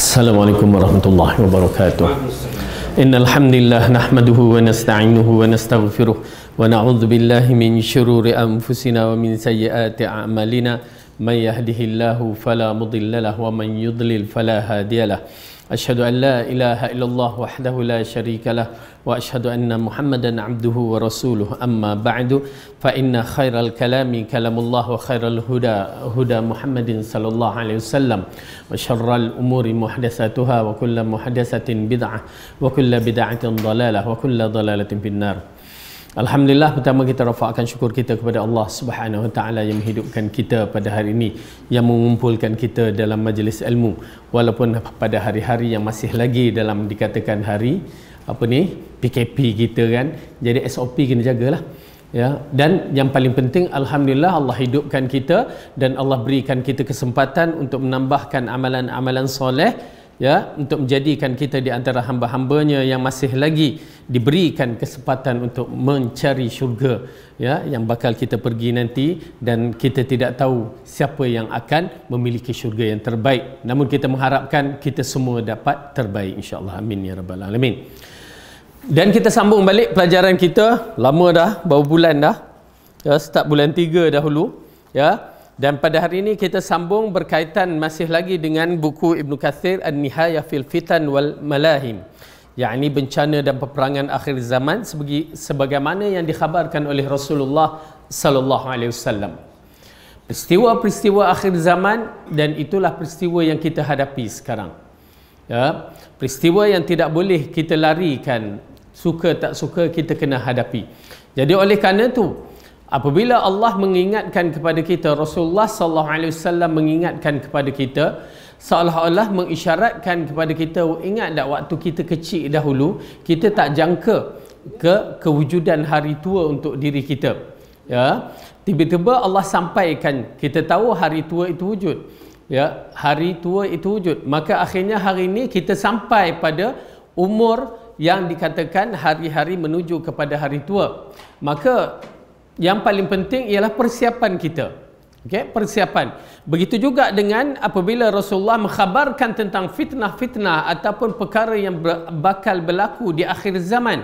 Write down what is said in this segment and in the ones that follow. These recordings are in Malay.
Assalamualaikum warahmatullahi wabarakatuh. Innal hamdalillah nahmaduhu wa nasta'inuhu wa nastaghfiruh wa na'udzu billahi min shururi anfusina wa min sayyiati a'malina. May yahdihillahu fala mudilla lahu wa man yudlil fala hadiyalah. Asyhadu an la ilaha illallah wahdahu la syarikalah wa asyhadu anna Muhammadan abduhu wa rasuluh. Amma ba'du, fa inna khairal kalami kalamullah wa khairal huda Muhammadin sallallahu alaihi wasallam wa syarral umuri muhdatsatuha wa kullu muhdatsatin bid'ah wa kullu bid'atin dhalalah wa kullu dhalalatin finnar. Alhamdulillah, pertama kita rafakkan syukur kita kepada Allah Subhanahu Wa Taala yang menghidupkan kita pada hari ini, yang mengumpulkan kita dalam majlis ilmu walaupun pada hari-hari yang masih lagi dalam dikatakan hari PKP kita kan. Jadi SOP kena jagalah. Ya, dan yang paling penting, alhamdulillah Allah hidupkan kita dan Allah berikan kita kesempatan untuk menambahkan amalan-amalan soleh, ya, untuk menjadikan kita di antara hamba-hambanya yang masih lagi diberikan kesempatan untuk mencari syurga, ya, yang bakal kita pergi nanti, dan kita tidak tahu siapa yang akan memiliki syurga yang terbaik. Namun kita mengharapkan kita semua dapat terbaik, insya-Allah. Amin ya rabbal alamin. Dan kita sambung balik pelajaran kita. Lama dah, berapa bulan dah, ya, start bulan 3 dahulu, ya. Dan pada hari ini kita sambung berkaitan masih lagi dengan buku Ibnu Katsir An-Nihayah fil Fitan wal Malahim, yakni bencana dan peperangan akhir zaman sebagaimana yang dikhabarkan oleh Rasulullah sallallahu alaihi wasallam. Peristiwa-peristiwa akhir zaman, dan itulah peristiwa yang kita hadapi sekarang. Ya, peristiwa yang tidak boleh kita larikan, suka tak suka kita kena hadapi. Jadi oleh kerana itu, apabila Allah mengingatkan kepada kita, Rasulullah sallallahu alaihi wasallam mengingatkan kepada kita, seolah-olah mengisyaratkan kepada kita, ingat tak waktu kita kecil dahulu, kita tak jangka kewujudan hari tua untuk diri kita. Ya, tiba-tiba Allah sampaikan, kita tahu hari tua itu wujud. Ya, hari tua itu wujud. Maka akhirnya hari ini kita sampai pada umur yang dikatakan hari-hari menuju kepada hari tua. Maka yang paling penting ialah persiapan kita. Okey, persiapan. Begitu juga dengan apabila Rasulullah mengkhabarkan tentang fitnah-fitnah ataupun perkara yang bakal berlaku di akhir zaman.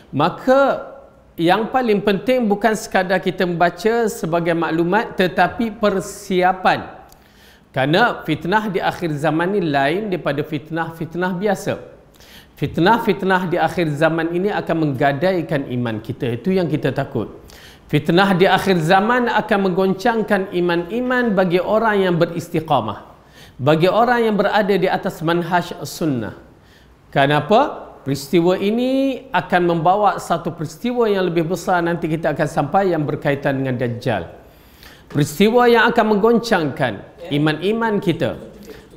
Maka yang paling penting bukan sekadar kita membaca sebagai maklumat, tetapi persiapan. Kerana fitnah di akhir zaman ini lain daripada fitnah-fitnah biasa. Fitnah-fitnah di akhir zaman ini akan menggadaikan iman kita. Itu yang kita takut. Fitnah di akhir zaman akan menggoncangkan iman-iman bagi orang yang beristiqamah, bagi orang yang berada di atas manhaj sunnah. Kenapa? Peristiwa ini akan membawa satu peristiwa yang lebih besar, nanti kita akan sampai, yang berkaitan dengan Dajjal. Peristiwa yang akan menggoncangkan iman-iman kita.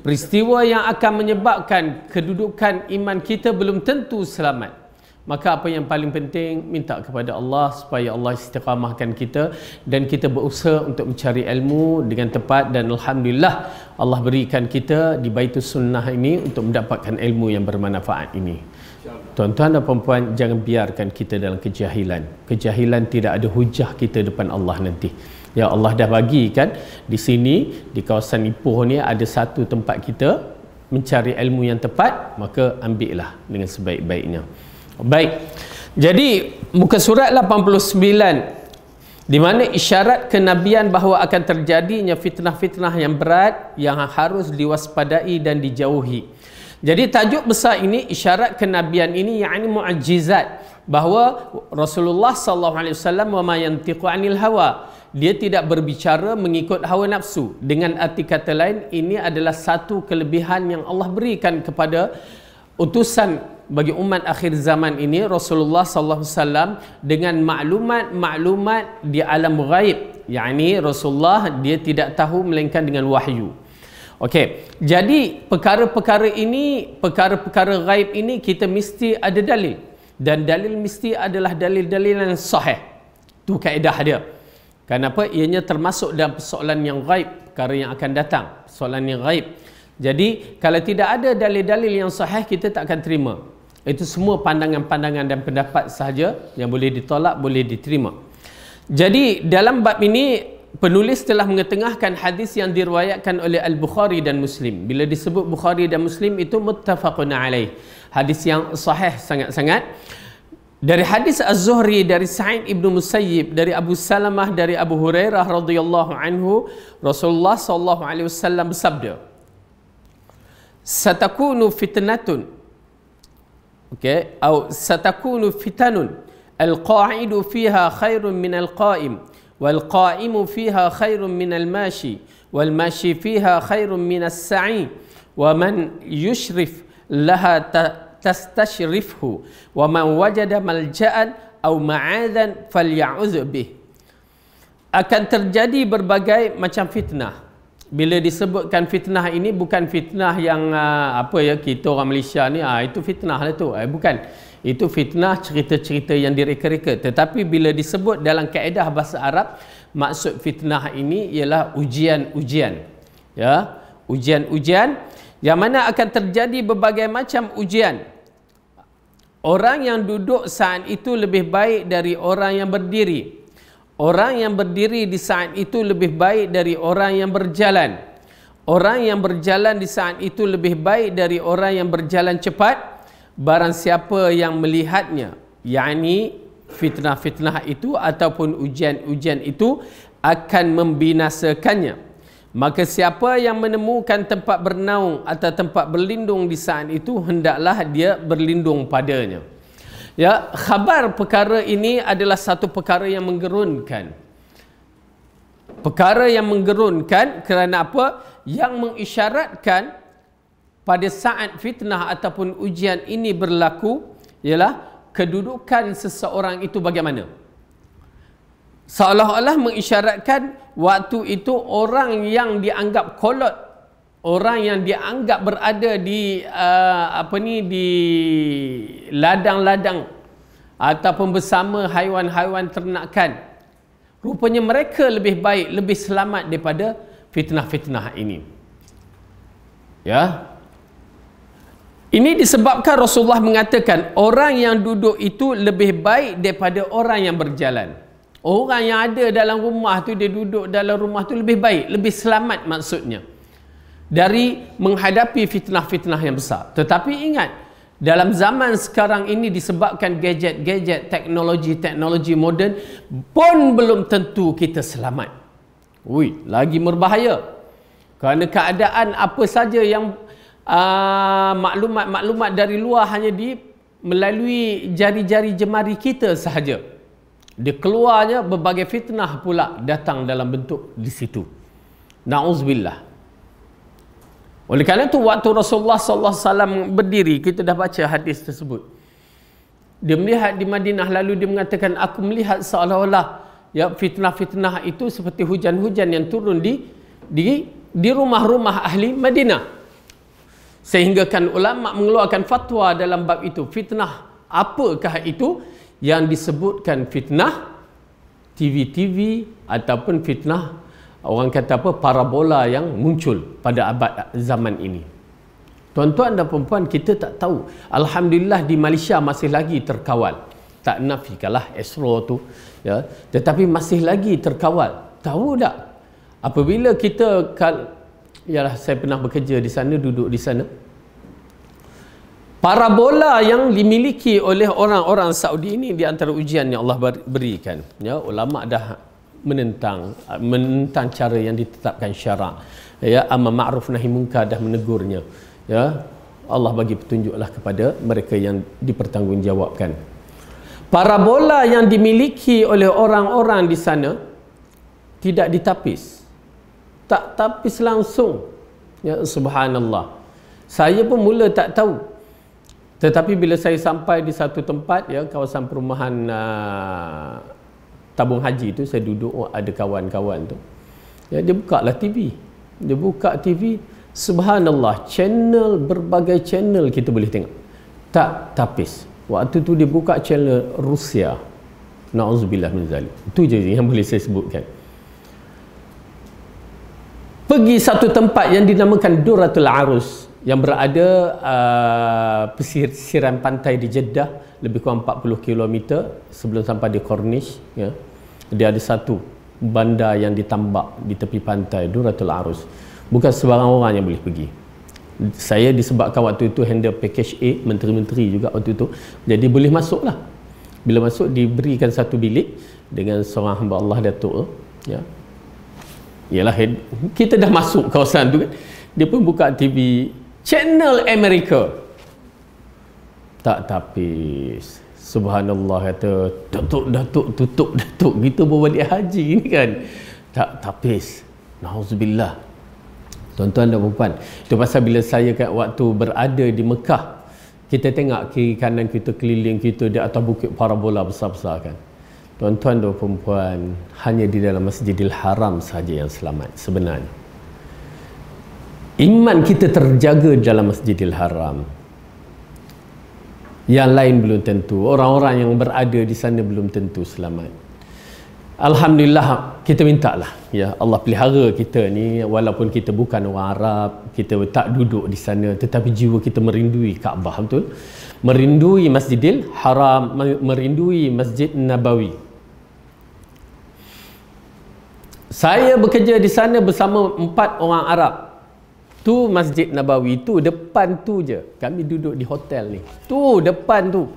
Peristiwa yang akan menyebabkan kedudukan iman kita belum tentu selamat. Maka apa yang paling penting, minta kepada Allah supaya Allah istiqamahkan kita, dan kita berusaha untuk mencari ilmu dengan tepat. Dan alhamdulillah Allah berikan kita di Baitus Sunnah ini untuk mendapatkan ilmu yang bermanfaat ini. Tuan-tuan dan puan-puan, jangan biarkan kita dalam kejahilan. Kejahilan tidak ada hujah kita depan Allah nanti. Ya, Allah dah bagi kan di sini, di kawasan Ipoh ni ada satu tempat kita mencari ilmu yang tepat, maka ambillah dengan sebaik-baiknya. Baik. Jadi muka surat 89, di mana isyarat kenabian bahawa akan terjadinya fitnah-fitnah yang berat yang harus diwaspadai dan dijauhi. Jadi tajuk besar ini, isyarat kenabian ini, yakni mukjizat, bahawa Rasulullah sallallahu alaihi wasallam wa ma yantiqu anil hawa, dia tidak berbicara mengikut hawa nafsu. Dengan arti kata lain, ini adalah satu kelebihan yang Allah berikan kepada utusan bagi umat akhir zaman ini, Rasulullah sallallahu alaihi wasallam, dengan maklumat-maklumat di alam ghaib. Yakni Rasulullah dia tidak tahu melainkan dengan wahyu. Okey, jadi perkara-perkara ini, perkara-perkara ghaib ini, kita mesti ada dalil, dan dalil mesti adalah dalil-dalil yang sahih. Itu kaedah dia. Kenapa? Ianya termasuk dalam persoalan yang ghaib, perkara yang akan datang, persoalan yang ghaib. Jadi kalau tidak ada dalil-dalil yang sahih, kita tak akan terima. Itu semua pandangan-pandangan dan pendapat sahaja yang boleh ditolak, boleh diterima. Jadi dalam bab ini penulis telah mengetengahkan hadis yang diriwayatkan oleh Al-Bukhari dan Muslim. Bila disebut Bukhari dan Muslim itu muttafaqun alaih, hadis yang sahih sangat-sangat. Dari hadis Az-Zuhri dari Sa'id ibn Musayyib dari Abu Salamah dari Abu Hurairah radhiyallahu anhu, Rasulullah sallallahu alaihi wasallam bersabda, satakunu fitnatun, atau satakunu fitanun al-qa'idu fiha khairun min al-qa'im wal qa'imu fiha khairun min al-mashi wal mashi fiha khairun min as-sa'i wa man yushrif laha tastashrifhu wa man wajada malja'an aw ma'adhan falya'udz bih. Akan terjadi berbagai macam fitnah. Bila disebutkan fitnah ini bukan fitnah yang kita orang Malaysia ni itu fitnah lah tu. Bukan. Itu fitnah cerita-cerita yang direka-reka. Tetapi bila disebut dalam kaedah bahasa Arab, maksud fitnah ini ialah ujian-ujian. Ya, ujian-ujian yang mana akan terjadi berbagai macam ujian. Orang yang duduk saat itu lebih baik dari orang yang berdiri. Orang yang berdiri di saat itu lebih baik dari orang yang berjalan. Orang yang berjalan di saat itu lebih baik dari orang yang berjalan cepat. Barang siapa yang melihatnya, yakni fitnah-fitnah itu ataupun ujian-ujian itu akan membinasakannya. Maka siapa yang menemukan tempat bernaung atau tempat berlindung di saat itu, hendaklah dia berlindung padanya. Ya, khabar perkara ini adalah satu perkara yang menggerunkan. Perkara yang menggerunkan kerana apa? Yang mengisyaratkan pada saat fitnah ataupun ujian ini berlaku ialah kedudukan seseorang itu bagaimana. Seolah-olah mengisyaratkan waktu itu orang yang dianggap kolot, orang yang dianggap berada di di ladang-ladang ataupun bersama haiwan-haiwan ternakan, rupanya mereka lebih baik, lebih selamat daripada fitnah-fitnah ini. Ya. Ini disebabkan Rasulullah mengatakan orang yang duduk itu lebih baik daripada orang yang berjalan. Orang yang ada dalam rumah tu, dia duduk dalam rumah tu lebih baik, lebih selamat maksudnya dari menghadapi fitnah-fitnah yang besar. Tetapi ingat, dalam zaman sekarang ini disebabkan gadget-gadget, teknologi moden pun belum tentu kita selamat. Lagi berbahaya. Kerana keadaan apa saja yang maklumat-maklumat dari luar hanya melalui jari-jari jemari kita sahaja. Dia keluarnya berbagai fitnah pula datang dalam bentuk di situ. Na'udzubillah. Oleh kerana itu waktu Rasulullah SAW berdiri, kita dah baca hadis tersebut. Dia melihat di Madinah, lalu dia mengatakan, aku melihat seolah-olah ya fitnah-fitnah itu seperti hujan-hujan yang turun di rumah-rumah ahli Madinah. Sehingga kan ulama mengeluarkan fatwa dalam bab itu. Fitnah apakah itu? Yang disebutkan fitnah TV ataupun fitnah orang kata parabola yang muncul pada abad zaman ini. Tuan-tuan dan puan-puan, kita tak tahu. Alhamdulillah di Malaysia masih lagi terkawal. Tak nafikanlah Esro tu, ya, tetapi masih lagi terkawal. Tahu tak? Apabila kita saya pernah bekerja di sana, duduk di sana. Parabola yang dimiliki oleh orang-orang Saudi ini di antara ujian yang Allah berikan. Ya, ulama dah menentang cara yang ditetapkan syarak. Ya, amar ma'ruf nahi munkar dah menegurnya. Ya, Allah bagi petunjuklah kepada mereka yang dipertanggungjawabkan. Parabola yang dimiliki oleh orang-orang di sana tidak ditapis. Tak tapis langsung. Ya, subhanallah. Saya pun mula tak tahu. Tetapi bila saya sampai di satu tempat, ya, kawasan perumahan tabung haji tu, saya duduk, ada kawan-kawan tu. Ya, dia bukalah TV. Dia buka TV, subhanallah, berbagai channel kita boleh tengok. Tak tapis. Waktu tu dia buka channel Rusia. Na'udzubillah min zalik. Itu je yang boleh saya sebutkan. Pergi satu tempat yang dinamakan Duratul Arus, yang berada pesisiran pantai di Jeddah, lebih kurang 40 km sebelum sampai di Corniche. Ya. Dia ada satu bandar yang ditambak di tepi pantai Duratul Arus. Bukan sebarang orang yang boleh pergi. Saya disebabkan waktu itu handle package A, menteri-menteri juga waktu itu, jadi boleh masuk lah. Bila masuk diberikan satu bilik dengan seorang hamba Allah, Datuk, ya. Yalah, kita dah masuk kawasan tu kan, dia pun buka TV channel Amerika. Tak tapis. Subhanallah, kata Datuk tutup Datuk, kita bawa balik haji ni kan. Tak tapis. Nauzubillah. Tuan-tuan dan puan-puan, itu pasal bila saya kan waktu berada di Mekah, kita tengok kiri kanan kita, keliling kita di atas bukit parabola besar-besar kan. Tuan-tuan dan puan-puan, hanya di dalam Masjidil Haram saja yang selamat sebenarnya. Iman kita terjaga dalam Masjidil Haram. Yang lain belum tentu. Orang-orang yang berada di sana belum tentu selamat. Alhamdulillah, kita minta lah, ya Allah pelihara kita ni, walaupun kita bukan orang Arab, kita tak duduk di sana, tetapi jiwa kita merindui Kaabah, betul? Merindui Masjidil Haram, merindui Masjid Nabawi. Saya bekerja di sana bersama 4 orang Arab. Tu Masjid Nabawi tu, depan tu je. Kami duduk di hotel ni. Tu depan tu.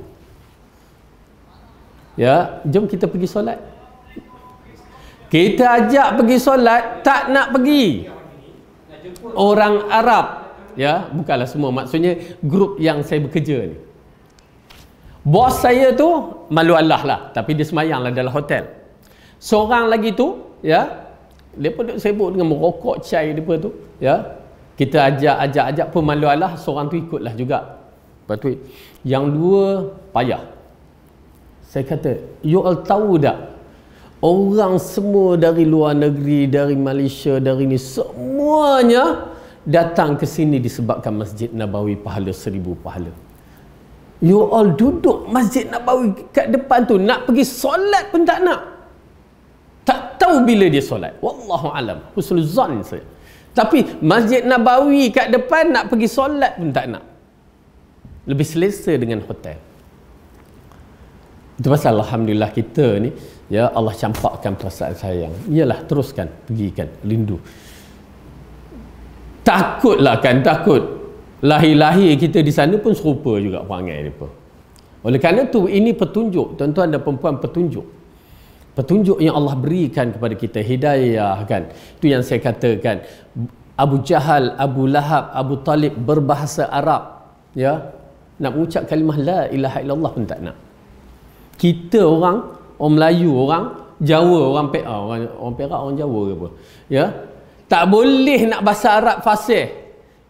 Ya, jom kita pergi solat. Kita ajak pergi solat, tak nak pergi. Orang Arab, ya, bukanlah semua, maksudnya grup yang saya bekerja ni. Bos saya tu malu Allah lah, tapi dia semayang lah dalam hotel. Seorang lagi tu, ya, dia pun sibuk dengan merokok cai dia tu, ya. Kita ajak pun malu Allah, seorang tu ikutlah juga. Lepas tu yang dua payah. Saya kata, you all tahu tak, orang semua dari luar negeri, dari Malaysia, dari ni, semuanya datang ke sini disebabkan Masjid Nabawi pahala 1000 pahala. You all duduk Masjid Nabawi kat depan tu, nak pergi solat pun tak nak. Tak tahu bila dia solat. Wallahu alam. Husnul zan saya. Tapi Masjid Nabawi kat depan, nak pergi solat pun tak nak. Lebih selesa dengan hotel. Itu pasal Alhamdulillah kita ni, ya Allah campakkan perasaan sayang. Iyalah, teruskan, pergikan, rindu. Takutlah kan, takut. Lahir-lahir kita di sana pun serupa juga perangai mereka. Oleh kerana tu, ini petunjuk, tuan-tuan dan perempuan, petunjuk. Petunjuk yang Allah berikan kepada kita, hidayah kan. Itu yang saya katakan, Abu Jahal, Abu Lahab, Abu Talib berbahasa Arab, ya, nak mengucap kalimah la ilaha illallah pun tak nak. Kita orang Melayu, orang Jawa, orang Perak, orang Perak, orang Jawa ke apa, ya, tak boleh nak bahasa Arab fasih,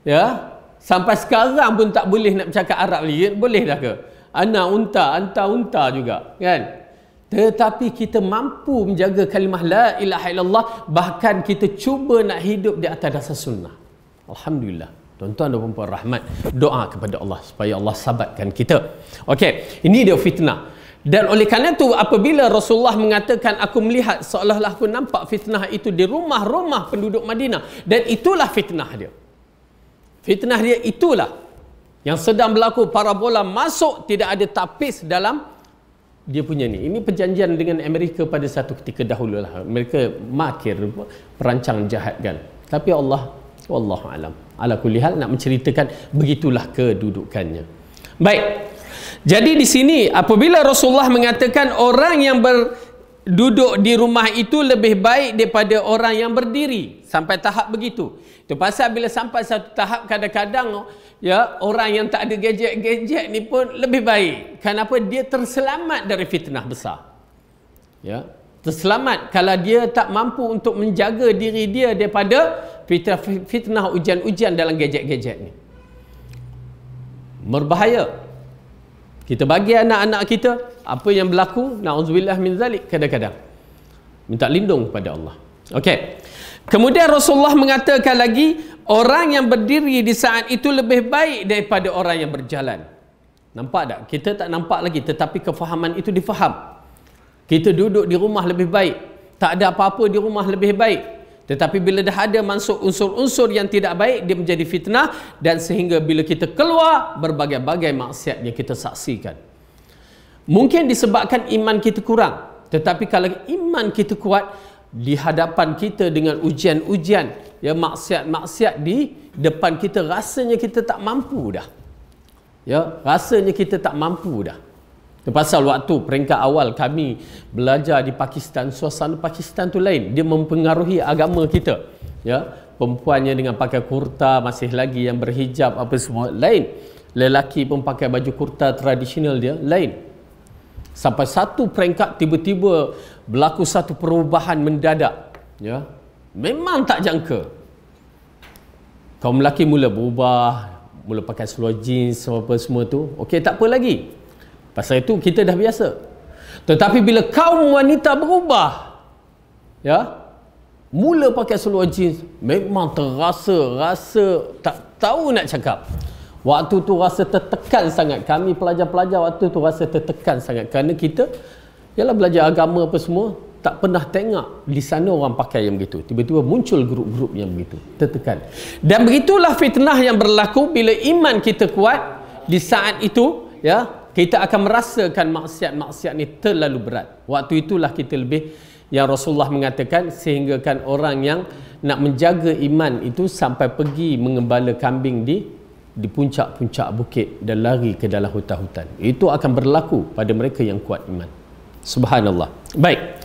ya, sampai sekarang pun tak boleh nak bercakap Arab lagi. Boleh dah ke? Ana unta, anta unta juga kan. Tetapi kita mampu menjaga kalimah la ilaha illallah, bahkan kita cuba nak hidup di atas dasar sunnah. Alhamdulillah. Tuan-tuan dan puan-puan rahmat, doa kepada Allah supaya Allah sabatkan kita. Okey, ini dia fitnah. Dan oleh kerana itu, apabila Rasulullah mengatakan, aku melihat seolah-olah aku nampak fitnah itu di rumah-rumah penduduk Madinah, dan itulah fitnah dia. Fitnah dia itulah yang sedang berlaku. Parabola masuk, tidak ada tapis dalam dia punya ni. Ini perjanjian dengan Amerika pada satu ketika dahulu lah. Mereka makir, perancang jahat kan. Tapi Allah, wallahu alam, ala kulli hal, nak menceritakan begitulah kedudukannya. Baik. Jadi di sini apabila Rasulullah mengatakan orang yang berduduk di rumah itu lebih baik daripada orang yang berdiri, sampai tahap begitu. Itu pasal bila sampai satu tahap, kadang-kadang ya orang yang tak ada gadget-gadget ni pun lebih baik. Kenapa? Dia terselamat dari fitnah besar. Ya, terselamat kalau dia tak mampu untuk menjaga diri dia daripada fitnah ujian-ujian dalam gadget-gadget ni. Berbahaya. Kita bagi anak-anak kita apa yang berlaku, na'udzubillah min zalik, kadang-kadang minta lindung kepada Allah. Okey. Kemudian Rasulullah mengatakan lagi, orang yang berdiri di saat itu lebih baik daripada orang yang berjalan. Nampak tak? Kita tak nampak lagi, tetapi kefahaman itu difaham. Kita duduk di rumah lebih baik, tak ada apa-apa di rumah lebih baik. Tetapi bila dah ada masuk unsur-unsur yang tidak baik, dia menjadi fitnah, dan sehingga bila kita keluar, berbagai-bagai maksiat yang kita saksikan. Mungkin disebabkan iman kita kurang, tetapi kalau iman kita kuat, di hadapan kita dengan ujian-ujian, ya, maksiat-maksiat di depan kita, rasanya kita tak mampu dah. Ya, rasanya kita tak mampu dah. Pasal waktu peringkat awal kami belajar di Pakistan, suasana Pakistan tu lain. Dia mempengaruhi agama kita. Ya, perempuannya dengan pakai kurta, masih lagi yang berhijab apa semua lain. Lelaki pun pakai baju kurta tradisional dia lain. Sampai satu peringkat tiba-tiba berlaku satu perubahan mendadak. Ya, memang tak jangka. Kaum lelaki mula berubah, mula pakai seluar jeans apa semua tu. Okey, tak apa lagi. Pasal itu kita dah biasa. Tetapi bila kaum wanita berubah, ya, mula pakai seluar jeans, memang rasa tak tahu nak cakap. Waktu tu rasa tertekan sangat. Kami pelajar-pelajar waktu tu rasa tertekan sangat. Kerana kita, ialah belajar agama apa semua, tak pernah tengok di sana orang pakai yang begitu. Tiba-tiba muncul grup-grup yang begitu. Tertekan. Dan begitulah fitnah yang berlaku bila iman kita kuat. Di saat itu, ya, kita akan merasakan maksiat-maksiat ni terlalu berat. Waktu itulah kita lebih, yang Rasulullah mengatakan, sehingga kan orang yang nak menjaga iman itu sampai pergi mengembala kambing di puncak-puncak bukit dan lari ke dalam hutan-hutan. Itu akan berlaku pada mereka yang kuat iman. Subhanallah. Baik.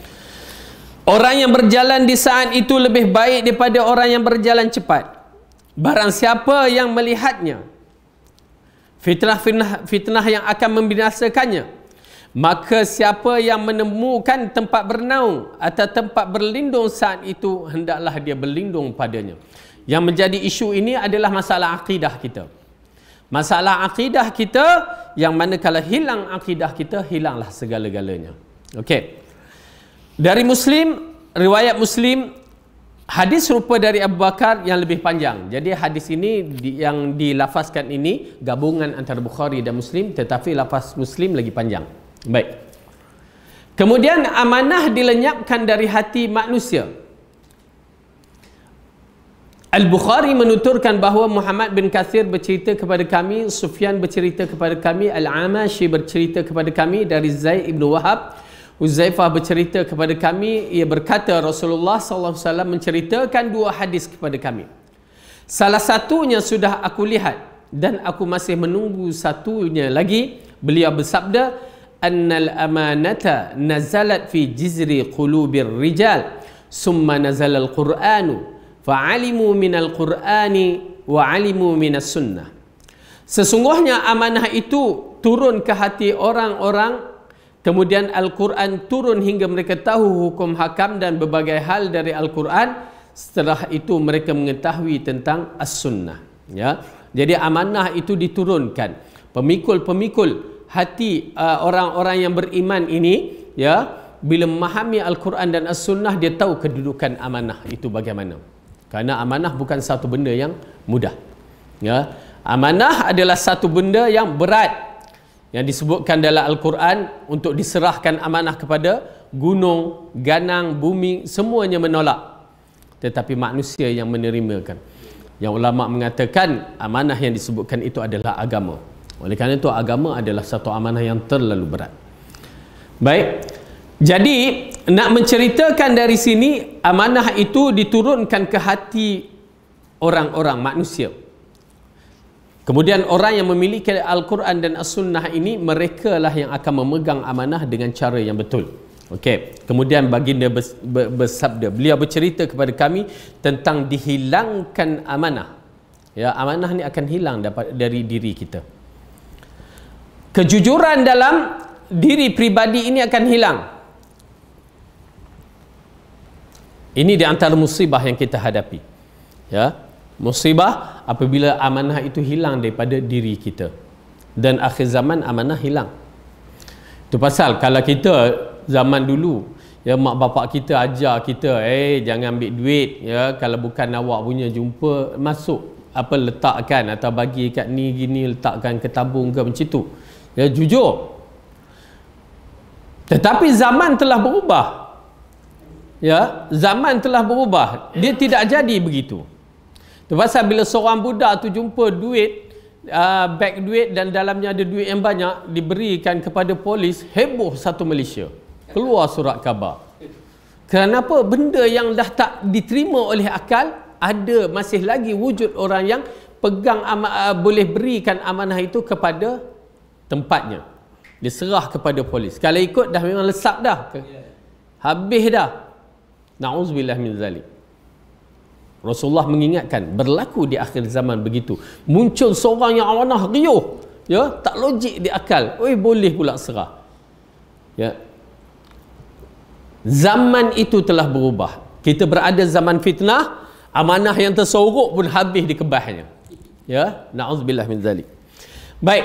Orang yang berjalan di saat itu lebih baik daripada orang yang berjalan cepat. Barang siapa yang melihatnya, fitnah yang akan membinasakannya, maka siapa yang menemukan tempat bernaung atau tempat berlindung saat itu, hendaklah dia berlindung padanya. Yang menjadi isu ini adalah masalah akidah kita. Masalah akidah kita, yang mana kalau hilang akidah kita, hilanglah segala-galanya. Okey. Dari Muslim, riwayat Muslim, hadis serupa dari Abu Bakar yang lebih panjang. Jadi hadis ini yang dilafazkan ini gabungan antara Bukhari dan Muslim, tetapi lafaz Muslim lagi panjang. Baik. Kemudian amanah dilenyapkan dari hati manusia. Al-Bukhari menuturkan bahawa Muhammad bin Kathir bercerita kepada kami, Sufyan bercerita kepada kami, Al-Amashi bercerita kepada kami dari Zaid ibn Wahab, Huzaifah bercerita kepada kami, ia berkata Rasulullah SAW menceritakan dua hadis kepada kami. Salah satunya sudah aku lihat dan aku masih menunggu satunya lagi. Beliau bersabda, annal amanata nazalat fi jizri qulubir rijal summa nazala al-Qur'anu fa'alimu minal Qur'ani wa alimu minas sunnah. Sesungguhnya amanah itu turun ke hati orang-orang, kemudian Al-Quran turun hingga mereka tahu hukum hakam dan berbagai hal dari Al-Quran. Setelah itu mereka mengetahui tentang As-Sunnah. Ya? Jadi amanah itu diturunkan. Pemikul-pemikul hati orang-orang yang beriman ini, ya, bila memahami Al-Quran dan As-Sunnah, dia tahu kedudukan amanah itu bagaimana. Kerana amanah bukan satu benda yang mudah. Ya? Amanah adalah satu benda yang berat, yang disebutkan dalam Al-Quran untuk diserahkan amanah kepada gunung, ganang, bumi, semuanya menolak. Tetapi manusia yang menerimakan. Yang ulama mengatakan amanah yang disebutkan itu adalah agama. Oleh kerana itu agama adalah satu amanah yang terlalu berat. Baik. Jadi nak menceritakan dari sini, amanah itu diturunkan ke hati orang-orang manusia. Kemudian orang yang memiliki Al-Quran dan As-Sunnah ini, mereka lah yang akan memegang amanah dengan cara yang betul. Okey. Kemudian baginda bersabda, beliau bercerita kepada kami tentang dihilangkan amanah. Ya, amanah ni akan hilang dari diri kita. Kejujuran dalam diri pribadi ini akan hilang. Ini di antara musibah yang kita hadapi. Ya, musibah apabila amanah itu hilang daripada diri kita. Dan akhir zaman amanah hilang. Itu pasal kalau kita zaman dulu, ya, mak bapak kita ajar kita, jangan ambil duit, ya, kalau bukan awak punya, jumpa masuk apa letakkan atau bagi kat ni gini, letakkan ke tabung ke macam tu. Ya, jujur. Tetapi zaman telah berubah. Ya, zaman telah berubah. Dia tidak jadi begitu. Tu pasal bila seorang budak tu jumpa duit, beg duit dan dalamnya ada duit yang banyak, diberikan kepada polis, heboh satu Malaysia. Keluar surat khabar. Kenapa benda yang dah tak diterima oleh akal, ada masih lagi wujud orang yang pegang boleh berikan amanah itu kepada tempatnya. Dia serah kepada polis. Kalau ikut dah memang lesap dah. Habis dah. Na'udzubillah min zalik. Rasulullah mengingatkan, berlaku di akhir zaman begitu. Muncul seorang yang amanah riuh. Ya, tak logik di akal. Oi, boleh pula serah. Ya. Zaman itu telah berubah. Kita berada zaman fitnah, amanah yang tersorok pun habis dikebahnya. Ya, na'udzubillah min zalik. Baik.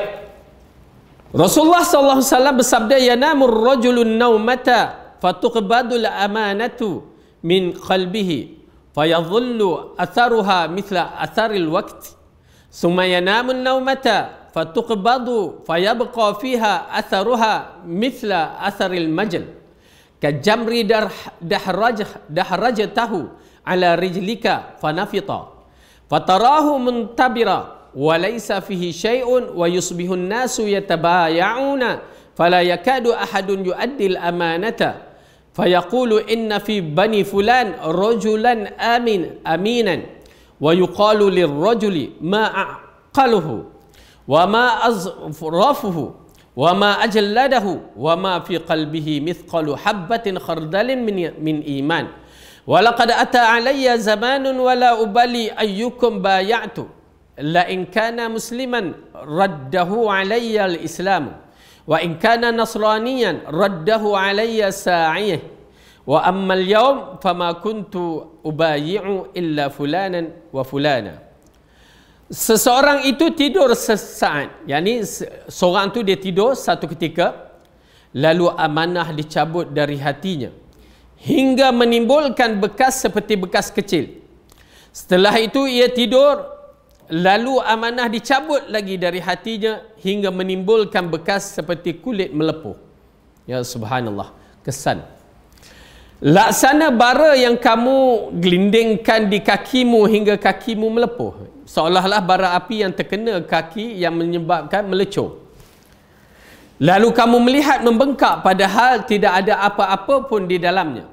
Rasulullah sallallahu alaihi wasallam bersabda, yanamur rajulun naumata fatuqbadul amanatu min qalbihi fayadhullu atharuha mithla atharil waqt summa yanamun naumata fatuqbadu fayabqa fiha atharuha mithla atharil majal kajamri dahrajtahu ala rijlika fanafita fatarahu muntabira wa laysa fihi syai'un wa yusbihu an-nasu yatabaya'una fala yakadu ahadun yu'addil amanata fayaqulu inna fi bani fulan rajulan aminan wa yuqalu lirrajuli ma aqaluhu wa ma azrafuhu wa ma ajalladahu wa ma fi qalbihi mithqalu habbatin khardalin min iman wa laqad ata alayya zamanun wa la ubali ayyukum bay'atu la in kana musliman raddahu alayya al-islam wa in kana nasraniyan raddahu alayya sa'iyah wa amma al-yawm fama kuntu ubayyi'u illa fulanan wa fulana. Seseorang itu tidur sesaat, yakni seorang tu dia tidur satu ketika, lalu amanah dicabut dari hatinya hingga menimbulkan bekas seperti bekas kecil. Setelah itu ia tidur, lalu amanah dicabut lagi dari hatinya hingga menimbulkan bekas seperti kulit melepuh. Ya subhanallah, kesan. Laksana bara yang kamu gelindingkan di kakimu hingga kakimu melepuh. Seolah-olah bara api yang terkena kaki yang menyebabkan melecur. Lalu kamu melihat membengkak padahal tidak ada apa-apa pun di dalamnya.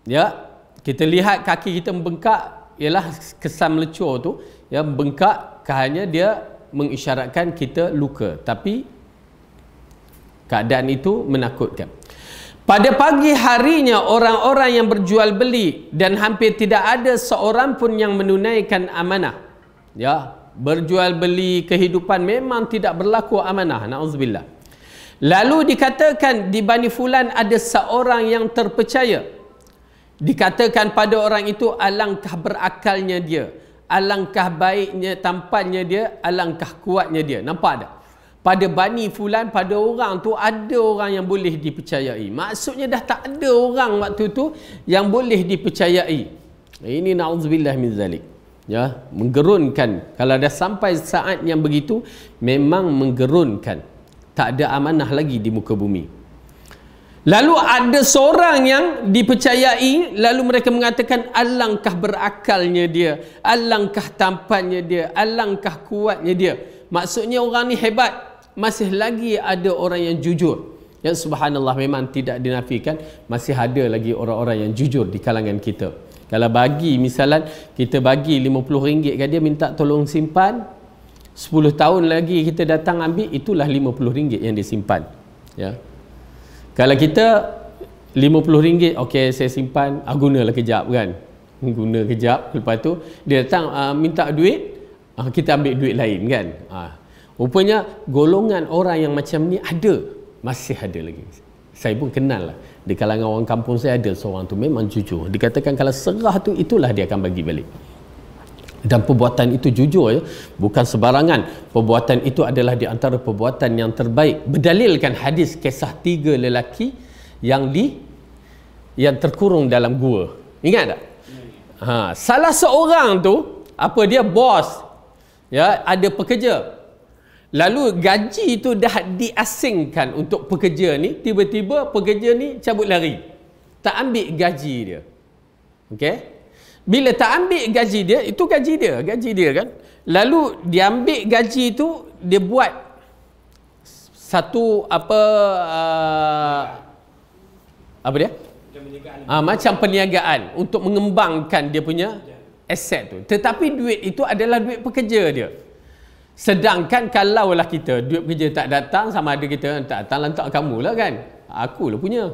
Ya, kita lihat kaki kita membengkak, ialah kesan melecur tu. Ya, bengkak hanya dia mengisyaratkan kita luka, tapi keadaan itu menakutkan. Pada pagi harinya orang-orang yang berjual beli dan hampir tidak ada seorang pun yang menunaikan amanah. Ya, berjual beli kehidupan memang tidak berlaku amanah. Na'udzubillah. Lalu dikatakan di Bani Fulan ada seorang yang terpercaya. Dikatakan pada orang itu, alangkah berakalnya dia, alangkah baiknya tampannya dia, alangkah kuatnya dia. Nampak tak? Pada Bani Fulan, pada orang tu ada orang yang boleh dipercayai. Maksudnya dah tak ada orang waktu tu yang boleh dipercayai. Ini na'udzubillah min zalik. Ya, menggerunkan. Kalau dah sampai saat yang begitu, memang menggerunkan. Tak ada amanah lagi di muka bumi. Lalu ada seorang yang dipercayai, lalu mereka mengatakan alangkah berakalnya dia, alangkah tampannya dia, alangkah kuatnya dia. Maksudnya orang ni hebat. Masih lagi ada orang yang jujur. Yang subhanallah memang tidak dinafikan, masih ada lagi orang-orang yang jujur di kalangan kita. Kalau bagi misalan kita bagi RM50 kat dia, minta tolong simpan, 10 tahun lagi kita datang ambil, itulah RM50 yang disimpan. Ya. Kalau kita RM50, okey saya simpan, gunalah kejap kan. Guna kejap, lepas tu dia datang minta duit, kita ambil duit lain kan. Rupanya golongan orang yang macam ni ada, masih ada lagi. Saya pun kenal lah, di kalangan orang kampung saya ada seorang tu memang jujur. Dikatakan kalau serah tu, itulah dia akan bagi balik. Dan perbuatan itu jujur ya, bukan sebarangan. Perbuatan itu adalah di antara perbuatan yang terbaik. Berdalilkan hadis kisah 3 lelaki yang terkurung dalam gua. Ingat tak? Salah seorang tu, apa dia bos, ya, ada pekerja. Lalu gaji itu dah diasingkan untuk pekerja ni, tiba-tiba pekerja ni cabut lari, tak ambil gaji dia. Okey, bila tak ambil gaji dia, itu gaji dia kan. Lalu dia ambil gaji itu, dia buat satu apa dia macam perniagaan untuk mengembangkan dia punya aset tu. Tetapi duit itu adalah duit pekerja dia. Sedangkan kalaulah kita duit pekerja tak datang, sama ada kita tak datang, lantak kamu lah kan, aku lah punya,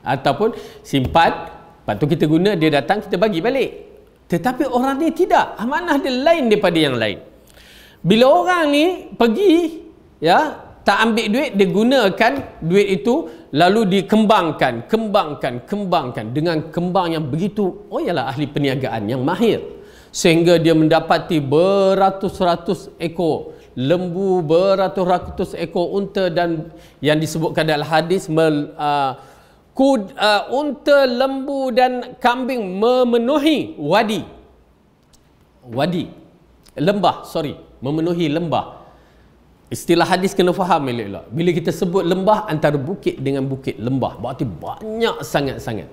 ataupun simpan, lepas tu kita guna, dia datang kita bagi balik. Tetapi orang ni tidak, amanah dia lain daripada yang lain. Bila orang ni pergi, ya, tak ambil duit, dia gunakan duit itu lalu dikembangkan, kembangkan dengan kembang yang begitu, ialah ahli perniagaan yang mahir, sehingga dia mendapati beratus-ratus ekor lembu, beratus-ratus ekor unta, dan yang disebutkan dalam hadis unta, lembu dan kambing memenuhi memenuhi lembah. Istilah hadis kena faham elok-elok. Bila kita sebut lembah, antara bukit dengan bukit, lembah, berarti banyak sangat-sangat.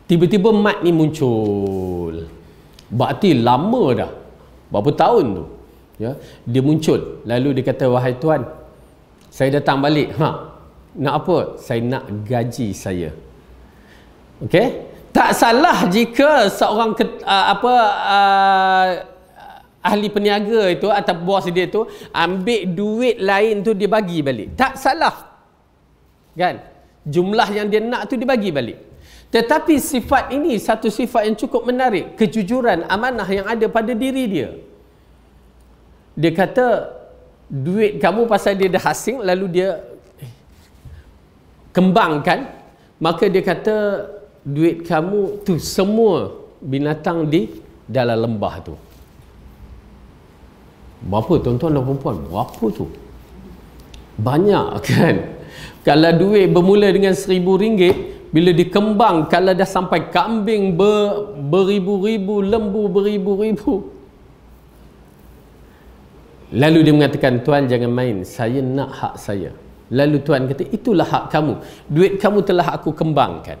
Tiba-tiba mat ni muncul, berarti lama dah, berapa tahun tu, ya, dia muncul. Lalu dia kata, wahai tuan, saya datang balik. Nak apa? Saya nak gaji saya. Okey? Tak salah jika seorang ahli peniaga itu atau bos dia tu ambil duit lain tu dia bagi balik. Tak salah. Kan? Jumlah yang dia nak tu dibagi balik. Tetapi sifat ini satu sifat yang cukup menarik, kejujuran, amanah yang ada pada diri dia. Dia kata duit kamu pasal dia dah asing, lalu dia kembangkan, maka dia kata duit kamu tu semua binatang di dalam lembah tu. Berapa tuan-tuan dan perempuan? Berapa tu? Banyak kan? Kalau duit bermula dengan RM1,000, bila dikembang, kalau dah sampai kambing beribu-ribu, lembu beribu-ribu. Lalu dia mengatakan, tuan jangan main, saya nak hak saya. Lalu tuan kata, itulah hak kamu. Duit kamu telah aku kembangkan.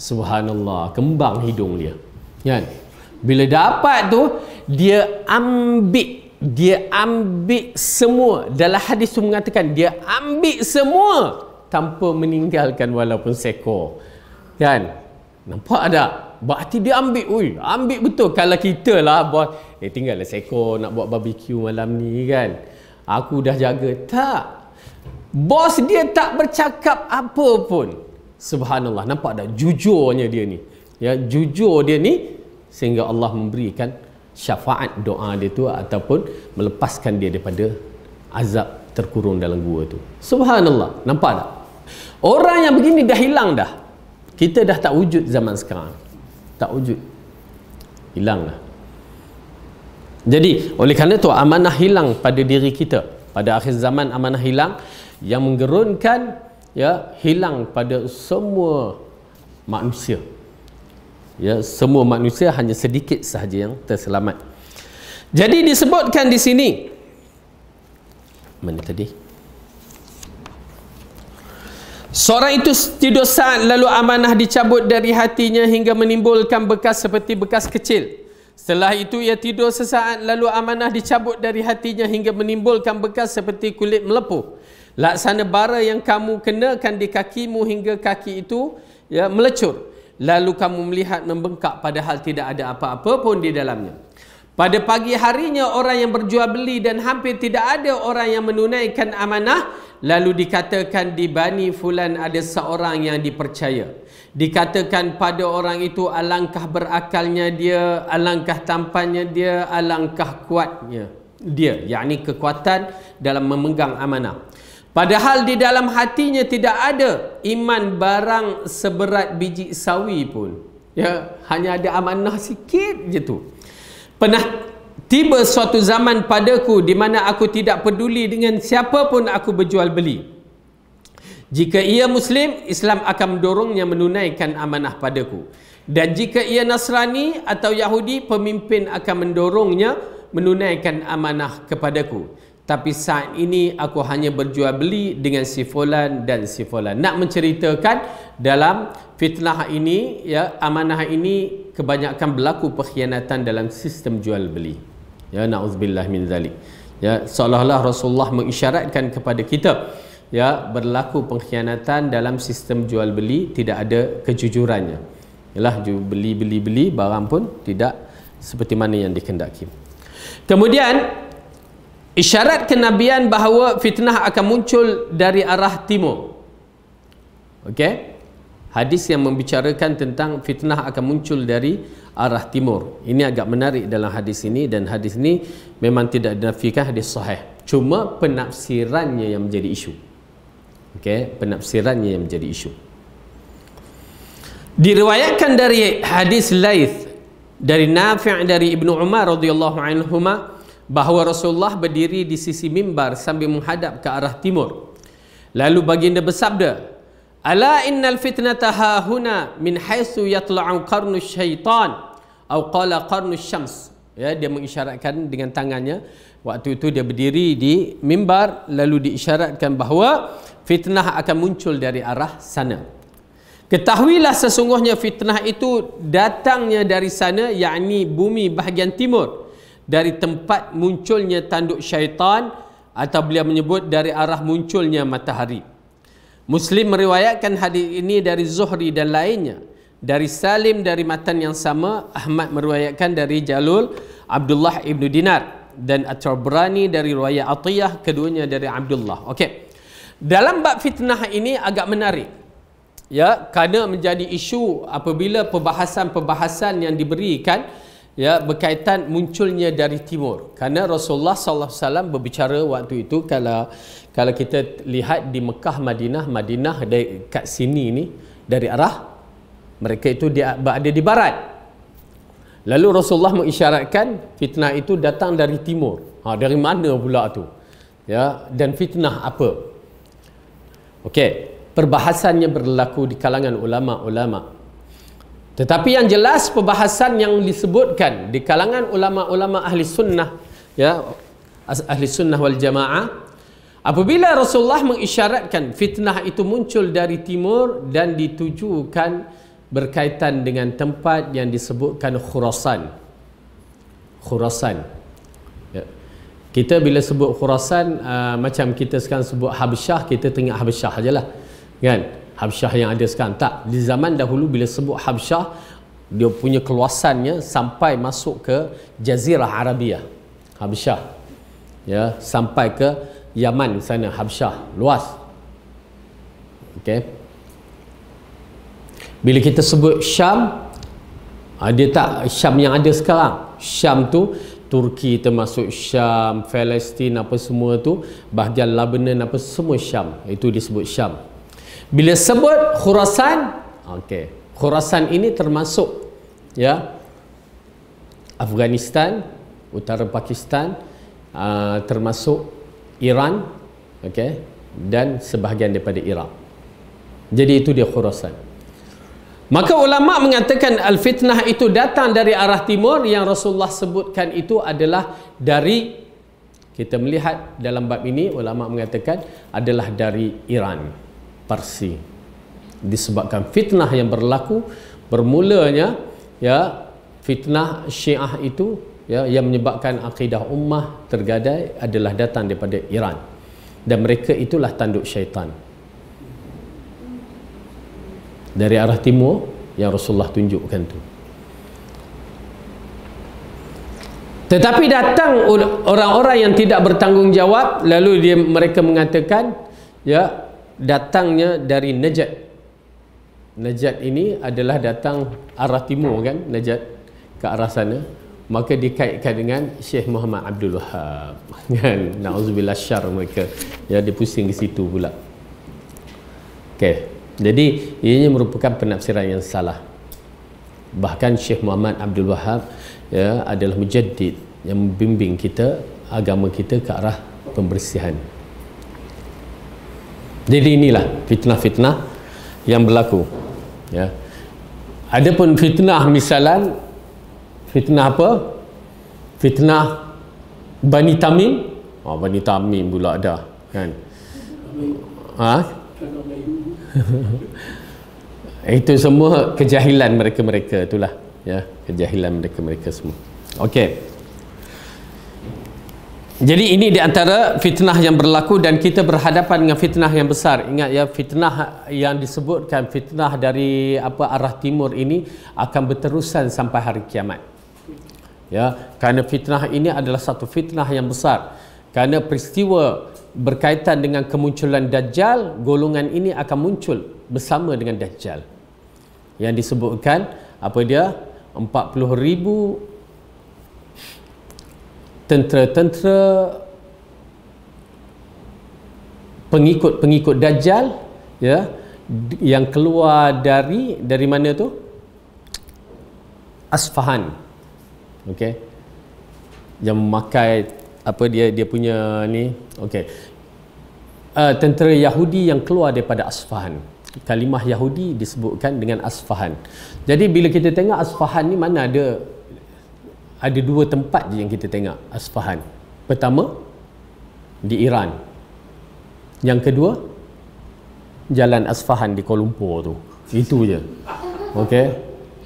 Subhanallah, kembang hidung dia. Kan? Bila dapat tu, dia ambil semua. Dalam hadis tu mengatakan dia ambil semua tanpa meninggalkan walaupun seekor. Kan? Nampak tak? Berarti dia ambil. Ambil betul. Kalau kita lah bos, tinggallah seekor nak buat barbecue malam ni kan, aku dah jaga. Tak. Bos dia tak bercakap apa pun. Subhanallah. Nampak tak jujurnya dia ni? Ya, jujur dia ni, sehingga Allah memberikan syafaat doa dia tu ataupun melepaskan dia daripada azab terkurung dalam gua tu. Subhanallah. Nampak tak? Orang yang begini dah hilang dah. Kita dah tak wujud zaman sekarang. Tak wujud. Hilang lah. Jadi oleh kerana tu amanah hilang pada diri kita. Pada akhir zaman amanah hilang, yang menggerunkan, ya, hilang pada semua manusia. Ya, semua manusia, hanya sedikit sahaja yang terselamat. Jadi disebutkan di sini, mana tadi? Seorang itu tidur saat, lalu amanah dicabut dari hatinya hingga menimbulkan bekas seperti bekas kecil. Setelah itu ia tidur sesaat, lalu amanah dicabut dari hatinya hingga menimbulkan bekas seperti kulit melepuh. Laksana bara yang kamu kenakan di kakimu hingga kaki itu, ya, melecur. Lalu kamu melihat membengkak padahal tidak ada apa-apa pun di dalamnya. Pada pagi harinya orang yang berjual beli dan hampir tidak ada orang yang menunaikan amanah. Lalu dikatakan di Bani Fulan ada seorang yang dipercaya. Dikatakan pada orang itu, alangkah berakalnya dia, alangkah tampannya dia, alangkah kuatnya dia, yakni kekuatan dalam memegang amanah. Padahal di dalam hatinya tidak ada iman barang seberat biji sawi pun. Ya, hanya ada amanah sikit je tu. Pernah tiba suatu zaman padaku di mana aku tidak peduli dengan siapa pun aku berjual beli. Jika ia Muslim, Islam akan mendorongnya menunaikan amanah padaku. Dan jika ia Nasrani atau Yahudi, pemimpin akan mendorongnya menunaikan amanah kepadaku. Tapi saat ini aku hanya berjual beli dengan si fulan dan si fulan. Nak menceritakan dalam fitnah ini, ya, amanah ini kebanyakan berlaku pengkhianatan dalam sistem jual beli. Ya, na'udzubillah min zalik. Ya, seolah-olah Rasulullah mengisyaratkan kepada kita, ya berlaku pengkhianatan dalam sistem jual beli, tidak ada kejujurannya. Yalah, beli barang pun tidak seperti mana yang dikehendaki. Kemudian isyarat kenabian bahawa fitnah akan muncul dari arah timur. Okey, hadis yang membicarakan tentang fitnah akan muncul dari arah timur. Ini agak menarik dalam hadis ini, dan hadis ini memang tidak dinafikan hadis sahih. Cuma penafsirannya yang menjadi isu. Okey, penafsirannya yang menjadi isu. Diriwayatkan dari hadis Laith dari Nafi' dari Ibnu Umar radhiyallahu anhuma bahawa Rasulullah berdiri di sisi mimbar sambil menghadap ke arah timur. Lalu baginda bersabda, "Ala innal fitnata hahuna min haitsu yatla'u qarnu syaitan atau qala qarnu syams." Ya, dia mengisyaratkan dengan tangannya. Waktu itu dia berdiri di mimbar, lalu diisyaratkan bahawa fitnah akan muncul dari arah sana. Ketahuilah sesungguhnya fitnah itu datangnya dari sana, yakni bumi bahagian timur, dari tempat munculnya tanduk syaitan, atau beliau menyebut dari arah munculnya matahari. Muslim meriwayatkan hadis ini dari Zuhri dan lainnya, dari Salim dari matan yang sama. Ahmad meriwayatkan dari Jalul Abdullah ibnu Dinar, dan At-Tabrani dari riwayat Atiyah, keduanya dari Abdullah. Okey, dalam bab fitnah ini agak menarik, ya, kerana menjadi isu apabila perbahasan yang diberikan, ya, berkaitan munculnya dari timur. Kerana Rasulullah sallallahu alaihi wasallam berbicara waktu itu, kalau kita lihat di Mekah, Madinah dari kat sini ni, dari arah mereka itu dia berada di barat. Lalu Rasulullah mengisyaratkan fitnah itu datang dari timur. Dari mana pula tu? Ya, dan fitnah apa? Okey, perbahasannya berlaku di kalangan ulama-ulama. Tetapi yang jelas perbahasan yang disebutkan di kalangan ulama-ulama ahli sunnah, ya, ahli sunnah wal jamaah, apabila Rasulullah mengisyaratkan fitnah itu muncul dari timur dan ditujukan berkaitan dengan tempat yang disebutkan Khurasan. Ya. Kita bila sebut Khurasan, macam kita sekarang sebut Habsyah, kita teringat Habsyah ajalah, kan? Habsyah yang ada sekarang. Tak, di zaman dahulu bila sebut Habsyah, dia punya keluasannya sampai masuk ke Jazirah Arabiah. Habsyah, ya, sampai ke Yaman sana. Habsyah luas. Okey, bila kita sebut Syam, dia tak Syam yang ada sekarang. Syam tu Turki termasuk Syam, Palestin apa semua tu, bahagian Lebanon apa semua Syam, itu disebut Syam. Bila sebut Khurasan, okey, Khurasan ini termasuk, ya, Afghanistan, utara Pakistan, termasuk Iran, okey, dan sebahagian daripada Iraq. Jadi itu dia Khurasan. Maka ulama mengatakan al-fitnah itu datang dari arah timur. Yang Rasulullah sebutkan itu adalah dari, kita melihat dalam bab ini ulama mengatakan adalah dari Iran, Parsi. Disebabkan fitnah yang berlaku bermulanya, ya, fitnah Syiah itu, ya, yang menyebabkan akidah ummah tergadai adalah datang daripada Iran, dan mereka itulah tanduk syaitan. Dari arah timur yang Rasulullah tunjukkan tu. Tetapi datang orang-orang yang tidak bertanggungjawab, lalu mereka mengatakan, ya, datangnya dari Najd. Najd ini adalah datang arah timur, kan, Najd ke arah sana. Maka dikaitkan dengan Syekh Muhammad Abdul Wahab, kan, na'udzubillah syarr mereka, ya, dia pusing ke situ pula. Okey, jadi ini merupakan penafsiran yang salah. Bahkan Syekh Muhammad Abdul Wahab, ya, adalah mujaddid yang membimbing kita, agama kita ke arah pembersihan. Jadi inilah fitnah-fitnah yang berlaku, ya. Adapun fitnah misalan, fitnah apa? Fitnah Bani Tamim. Bani Tamim pula ada, kan? Itu semua kejahilan mereka-mereka itulah, ya, kejahilan mereka-mereka semua. Okey. Jadi ini di antara fitnah yang berlaku dan kita berhadapan dengan fitnah yang besar. Ingat ya, fitnah yang disebutkan fitnah dari arah timur ini akan berterusan sampai hari kiamat. Ya, kerana fitnah ini adalah satu fitnah yang besar. Kerana peristiwa berkaitan dengan kemunculan Dajjal, golongan ini akan muncul bersama dengan Dajjal. Yang disebutkan 40,000 tentera-tentera pengikut Dajjal, ya, yang keluar dari mana tu? Asfahan. Okey. Yang memakai dia punya ni, okey. Tentera Yahudi yang keluar daripada Asfahan. Kalimah Yahudi disebutkan dengan Asfahan. Jadi bila kita tengok Asfahan ni, mana ada dua tempat je yang kita tengok Asfahan. Pertama, di Iran. Yang kedua, Jalan Asfahan di Kuala Lumpur tu. Itu je. Okey.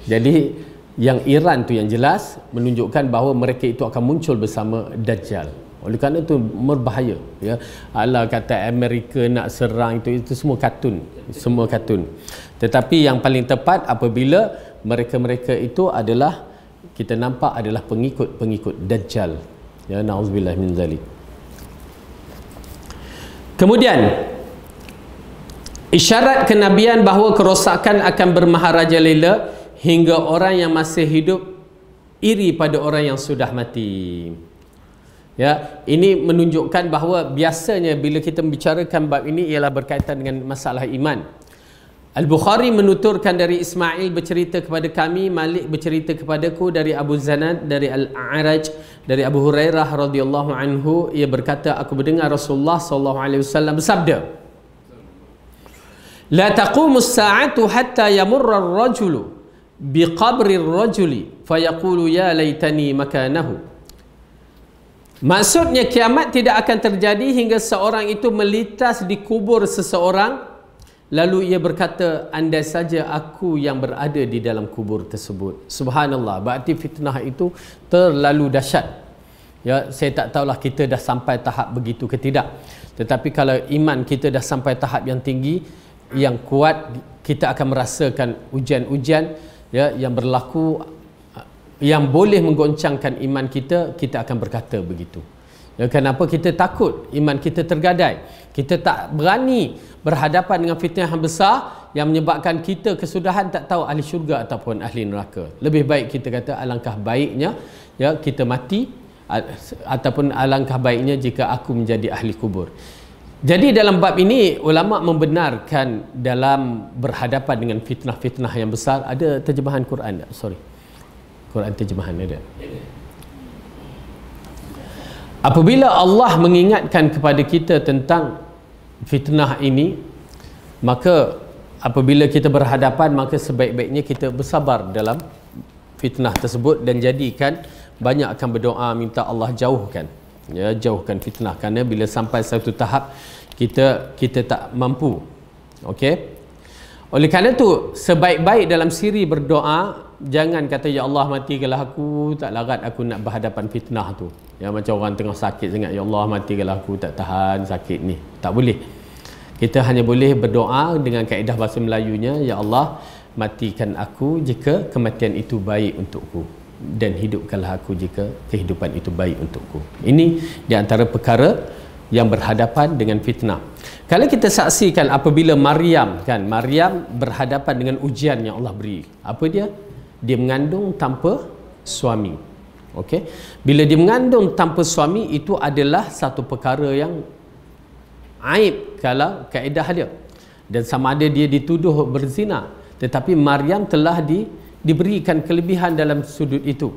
Jadi yang Iran tu yang jelas menunjukkan bahawa mereka itu akan muncul bersama Dajjal. Oleh kerana itu berbahaya, ya. Allah kata Amerika nak serang, itu semua kartun. Semua kartun. Tetapi yang paling tepat apabila mereka-mereka itu adalah, kita nampak adalah pengikut Dajjal. Ya, na'udzubillah min zalik. Kemudian isyarat kenabian bahawa kerosakan akan bermaharajalela hingga orang yang masih hidup iri pada orang yang sudah mati. Ya, ini menunjukkan bahawa biasanya bila kita membicarakan bab ini ialah berkaitan dengan masalah iman. Al-Bukhari menuturkan dari Ismail bercerita kepada kami, Malik bercerita kepadaku dari Abu Zanad, dari Al-A'raj, dari Abu Hurairah radhiyallahu anhu, ia berkata, aku mendengar Rasulullah sallallahu alaihi wasallam bersabda, la taqumu as-sa'atu hatta yamurra ar-rajulu biqabri ar-rajuli fayaqulu ya laitani makanahu. Maksudnya kiamat tidak akan terjadi hingga seorang itu melintas di kubur seseorang, lalu ia berkata, andai saja aku yang berada di dalam kubur tersebut. Subhanallah, berarti fitnah itu terlalu dahsyat. Ya, saya tak tahulah kita dah sampai tahap begitu ke tidak. Tetapi kalau iman kita dah sampai tahap yang tinggi, yang kuat, kita akan merasakan ujian-ujian, ya, yang berlaku, yang boleh menggoncangkan iman kita, kita akan berkata begitu. Ya, kenapa kita takut? Iman kita tergadai. Kita tak berani berhadapan dengan fitnah yang besar yang menyebabkan kita kesudahan tak tahu ahli syurga ataupun ahli neraka. Lebih baik kita kata alangkah baiknya, ya, kita mati, ataupun alangkah baiknya jika aku menjadi ahli kubur. Jadi dalam bab ini ulama membenarkan dalam berhadapan dengan fitnah-fitnah yang besar. Ada terjemahan Quran tak? Sorry, Quran terjemahan ada. Apabila Allah mengingatkan kepada kita tentang fitnah ini, maka apabila kita berhadapan, maka sebaik-baiknya kita bersabar dalam fitnah tersebut dan jadikan banyak akan berdoa minta Allah jauhkan, ya, jauhkan fitnah. Kerana bila sampai satu tahap kita tak mampu. Okey. Oleh kerana itu sebaik-baik dalam siri berdoa, jangan kata ya Allah matikanlah aku, tak larat aku nak berhadapan fitnah tu. Ya, macam orang tengah sakit sangat, ya Allah matikanlah aku, tak tahan sakit ni. Tak boleh. Kita hanya boleh berdoa dengan kaedah bahasa Melayunya, ya Allah matikan aku jika kematian itu baik untukku, dan hidupkanlah aku jika kehidupan itu baik untukku. Ini di antara perkara yang berhadapan dengan fitnah. Kalau kita saksikan apabila Maryam berhadapan dengan ujian yang Allah beri. Apa dia? Dia mengandung tanpa suami. Okey. Bila dia mengandung tanpa suami, itu adalah satu perkara yang aib kalau kaedah dia. Dan sama ada dia dituduh berzina, tetapi Maryam telah diberikan kelebihan dalam sudut itu.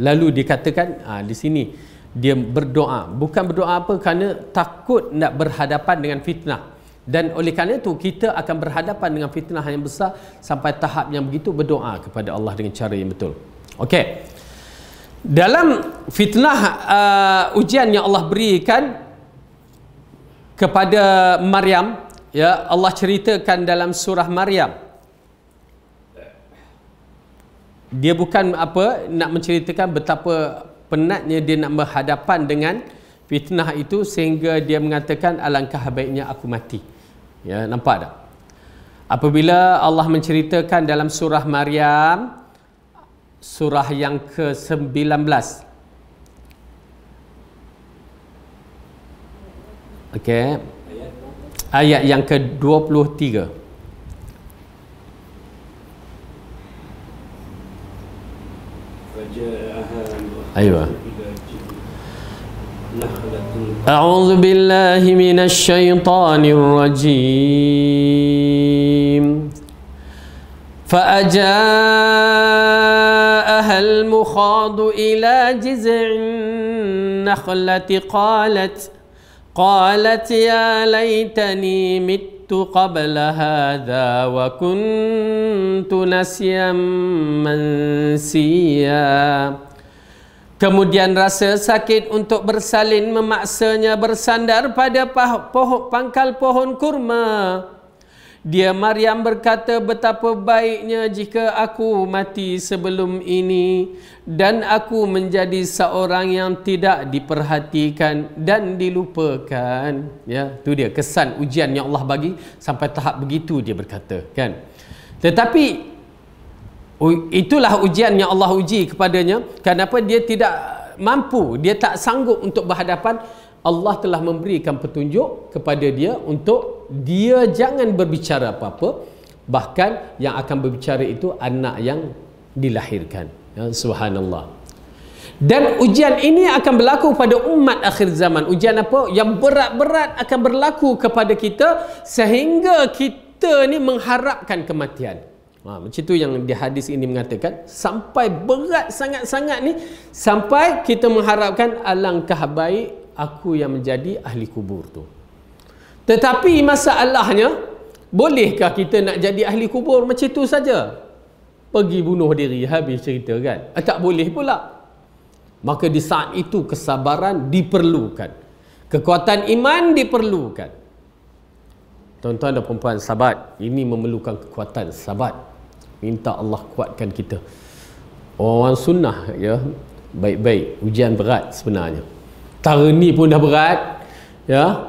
Lalu dikatakan di sini dia berdoa, bukan berdoa apa, kerana takut nak berhadapan dengan fitnah. Dan oleh kerana itu kita akan berhadapan dengan fitnah yang besar sampai tahap yang begitu, berdoa kepada Allah dengan cara yang betul. Okey. Dalam fitnah ujian yang Allah berikan kepada Maryam, ya, Allah ceritakan dalam surah Maryam. Dia bukan nak menceritakan betapa penatnya dia nak berhadapan dengan fitnah itu sehingga dia mengatakan alangkah baiknya aku mati. Ya, nampak tak? Apabila Allah menceritakan dalam surah Maryam, surah yang ke-19, okey, ayat yang ke-23. أيوة. أعوذ بالله من الشيطان الرجيم فأجاءها المخاض إلى جذع النخلة قالت يا ليتني مت قبل هذا وكنت نسيا منسيا. Kemudian rasa sakit untuk bersalin memaksanya bersandar pada pangkal pohon kurma. Dia Maryam berkata, betapa baiknya jika aku mati sebelum ini dan aku menjadi seorang yang tidak diperhatikan dan dilupakan. Ya, tu dia kesan ujian yang Allah bagi sampai tahap begitu dia berkata, kan. Tetapi itulah ujian yang Allah uji kepadanya. Kenapa dia tidak mampu, dia tak sanggup untuk berhadapan. Allah telah memberikan petunjuk kepada dia untuk dia jangan berbicara apa-apa, bahkan yang akan berbicara itu anak yang dilahirkan. Ya, subhanallah. Dan ujian ini akan berlaku pada umat akhir zaman. Ujian apa? Yang berat-berat akan berlaku kepada kita sehingga kita ni mengharapkan kematian. Macam tu yang di hadis ini mengatakan, sampai berat sangat-sangat ni, sampai kita mengharapkan alangkah baik aku yang menjadi ahli kubur tu. Tetapi masalahnya, bolehkah kita nak jadi ahli kubur macam tu saja? Pergi bunuh diri, habis cerita, kan? Tak boleh pula. Maka di saat itu kesabaran diperlukan, kekuatan iman diperlukan. Tuan-tuan dan perempuan, sahabat, ini memerlukan kekuatan sahabat. Minta Allah kuatkan kita. Orang sunnah, ya, baik-baik, ujian berat sebenarnya. Tara ni pun dah berat, ya.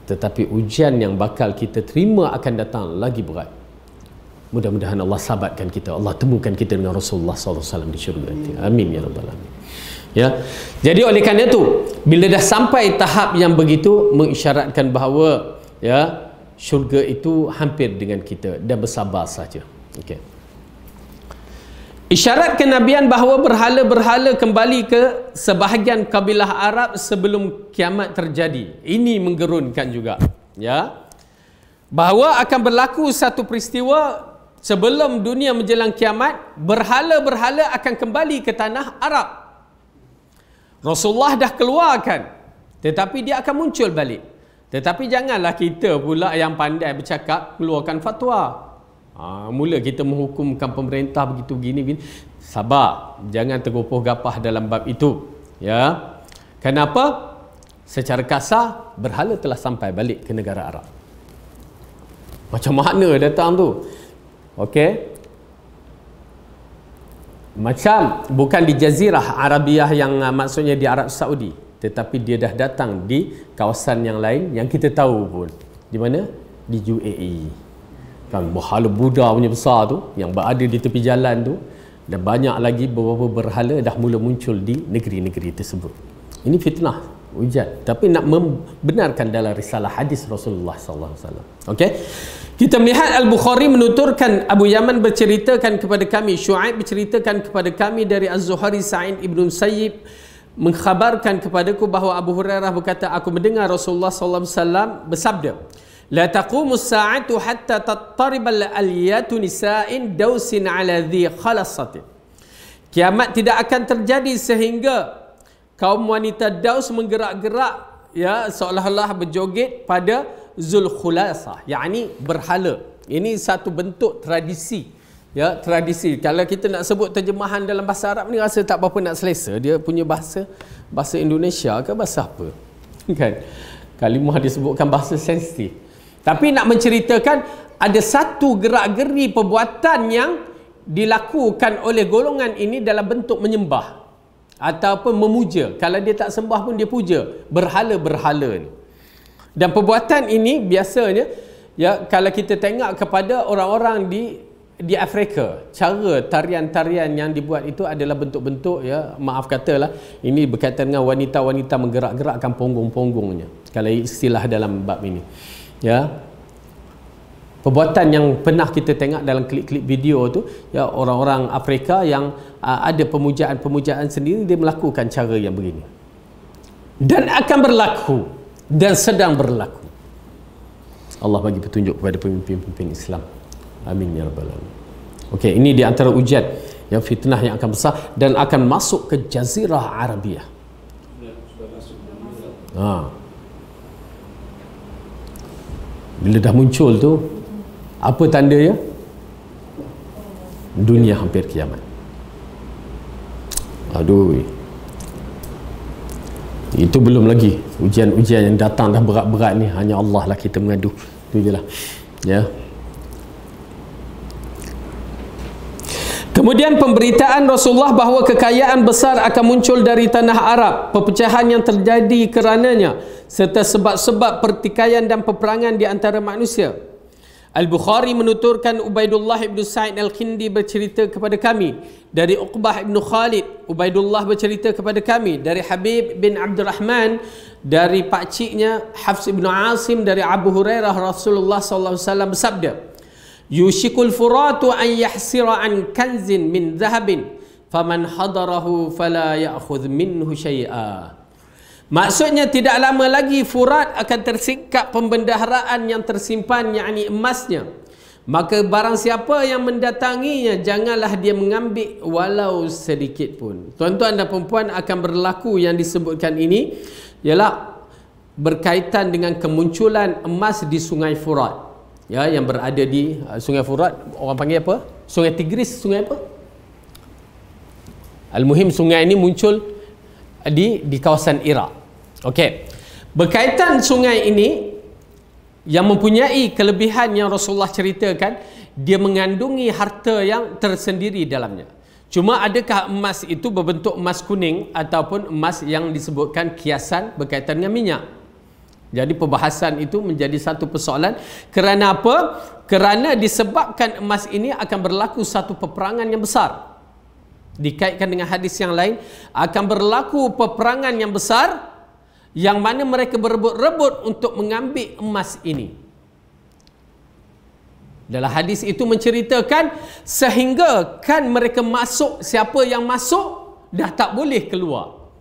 Tetapi ujian yang bakal kita terima akan datang lagi berat. Mudah-mudahan Allah sabatkan kita. Allah temukan kita dengan Rasulullah SAW di syurga. Amin ya rabbal alamin. Ya. Jadi oleh kerana itu, bila dah sampai tahap yang begitu, mengisyaratkan bahawa, ya, syurga itu hampir dengan kita, dan bersabar saja. Okey. Isyarat kenabian bahawa berhala-berhala kembali ke sebahagian kabilah Arab sebelum kiamat terjadi. Ini menggerunkan juga, ya. Bahawa akan berlaku satu peristiwa sebelum dunia menjelang kiamat, berhala-berhala akan kembali ke tanah Arab. Rasulullah dah keluarkan, tetapi dia akan muncul balik. Tetapi janganlah kita pula yang pandai bercakap keluarkan fatwa. Mula kita menghukumkan pemerintah begitu begini. Sabar, jangan tergopoh gapah dalam bab itu. Ya. Kenapa? Secara kasar, berhala telah sampai balik ke negara Arab. Macam mana datang tu? Okey. Macam bukan di Jazirah Arabiah yang maksudnya di Arab Saudi, tetapi dia dah datang di kawasan yang lain yang kita tahu pun. Di mana? Di UAE. Kan berhala Buddha punya besar tu yang berada di tepi jalan tu, dan banyak lagi beberapa berhala dah mula muncul di negeri-negeri tersebut. Ini fitnah, ujian, tapi nak membenarkan dalam risalah hadis Rasulullah sallallahu alaihi wasallam. Okey. Kita melihat Al-Bukhari menuturkan, Abu Yaman berceritakan kepada kami, Syuaib berceritakan kepada kami dari Az-Zuhari Sa'id ibn Musayyib mengkhabarkan kepadaku bahawa Abu Hurairah berkata, aku mendengar Rasulullah sallallahu alaihi wasallam bersabda, la taqumu as-sa'atu hatta tattarib al-aliyatu nisa'in dausin ala dhi khalasatin. Kiamat tidak akan terjadi sehingga kaum wanita Daus menggerak-gerak, ya, seolah-olah berjoget pada Zulkhulasah, yakni berhala. Ini satu bentuk tradisi, ya, tradisi. Kalau kita nak sebut terjemahan dalam bahasa Arab ni rasa tak berapa nak selesa. Dia punya bahasa Indonesia ke bahasa apa? Kan? Kalimah disebutkan bahasa sensitif. Tapi nak menceritakan ada satu gerak-geri perbuatan yang dilakukan oleh golongan ini dalam bentuk menyembah. ataupun memuja. Kalau dia tak sembah pun dia puja berhala-berhala ni. Dan perbuatan ini biasanya, ya, kalau kita tengok kepada orang-orang di Afrika, cara tarian-tarian yang dibuat itu adalah bentuk-bentuk, ya, maaf katalah, ini berkaitan dengan wanita-wanita menggerak-gerakkan punggung-punggungnya, kalau istilah dalam bab ini, ya. Perbuatan yang pernah kita tengok dalam klip-klip video tu, ya, orang-orang Afrika yang ada pemujaan-pemujaan sendiri, dia melakukan cara yang begini dan akan berlaku dan sedang berlaku. Allah bagi petunjuk kepada pemimpin-pemimpin Islam. Amin ya rabbal alamin. Okey, ini di antara ujian yang fitnah yang akan besar dan akan masuk ke Jazirah Arabiah. Bila dah muncul tu, apa tandanya? Dunia hampir kiamat. Aduh. Itu belum lagi ujian-ujian yang datang dah berat-berat ni. Hanya Allah lah kita mengadu. Itu je lah, ya. Kemudian pemberitaan Rasulullah bahawa kekayaan besar akan muncul dari tanah Arab, perpecahan yang terjadi kerananya, serta sebab-sebab pertikaian dan peperangan di antara manusia. Al-Bukhari menuturkan Ubaidullah ibn Sa'id al-Kindi bercerita kepada kami dari Uqbah ibn Khalid. Ubaidullah bercerita kepada kami dari Habib bin Abdurrahman dari pakciknya Hafs ibn Asim dari Abu Hurairah, Rasulullah sallallahu alaihi wasallam bersabda, yushikul furatu an yahsira an kanzin min dhahabin faman hadarahu fala ya'khudh minhu syai'a. Maksudnya tidak lama lagi Furat akan tersingkap pembendaharaan yang tersimpan, yakni emasnya. Maka barang siapa yang mendatanginya, janganlah dia mengambil walau sedikit pun. Tuan-tuan dan perempuan, akan berlaku yang disebutkan ini ialah berkaitan dengan kemunculan emas di Sungai Furat. Ya, yang berada di Sungai Furat, orang panggil apa? Sungai Tigris, sungai apa? Al-Muhim sungai ini muncul di kawasan Iraq. Okey. Berkaitan sungai ini yang mempunyai kelebihan yang Rasulullah ceritakan, dia mengandungi harta yang tersendiri dalamnya. Cuma adakah emas itu berbentuk emas kuning ataupun emas yang disebutkan kiasan berkaitan dengan minyak? Jadi perbahasan itu menjadi satu persoalan. Kerana apa? Kerana disebabkan emas ini akan berlaku satu peperangan yang besar. Dikaitkan dengan hadis yang lain, akan berlaku peperangan yang besar yang mana mereka berebut-rebut untuk mengambil emas ini. Dalam hadis itu menceritakan sehingga kan mereka masuk, siapa yang masuk dah tak boleh keluar.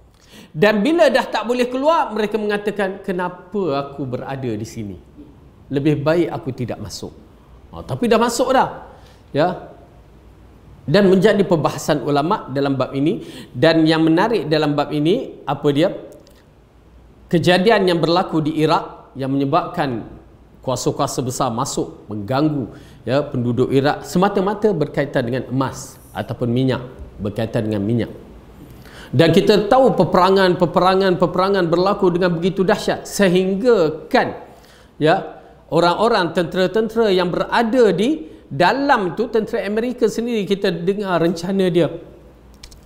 Dan bila dah tak boleh keluar, mereka mengatakan, kenapa aku berada di sini? Lebih baik aku tidak masuk. Tapi dah masuk dah. Ya. Dan menjadi perbahasan ulama dalam bab ini. Dan yang menarik dalam bab ini, apa dia? Kejadian yang berlaku di Iraq yang menyebabkan kuasa-kuasa besar masuk mengganggu, ya, penduduk Iraq, semata-mata berkaitan dengan emas ataupun minyak, berkaitan dengan minyak. Dan kita tahu peperangan berlaku dengan begitu dahsyat sehingga kan, ya, orang-orang tentera-tentera yang berada di dalam tu, tentera Amerika sendiri, kita dengar rencana dia.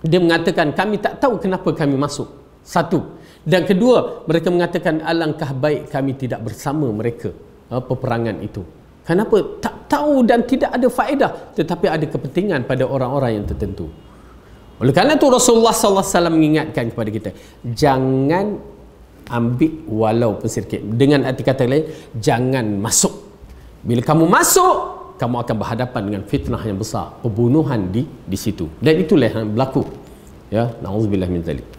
Dia mengatakan, kami tak tahu kenapa kami masuk. Satu. Dan kedua, mereka mengatakan alangkah baik kami tidak bersama mereka peperangan itu. Kenapa? Tak tahu dan tidak ada faedah, tetapi ada kepentingan pada orang-orang yang tertentu. Oleh kerana itu Rasulullah SAW mengingatkan kepada kita, jangan ambil walaupun sedikit. Dengan arti kata lain, jangan masuk. Bila kamu masuk, kamu akan berhadapan dengan fitnah yang besar, pembunuhan di situ. Dan itulah yang berlaku. Ya, na'udzubillah min dzalik.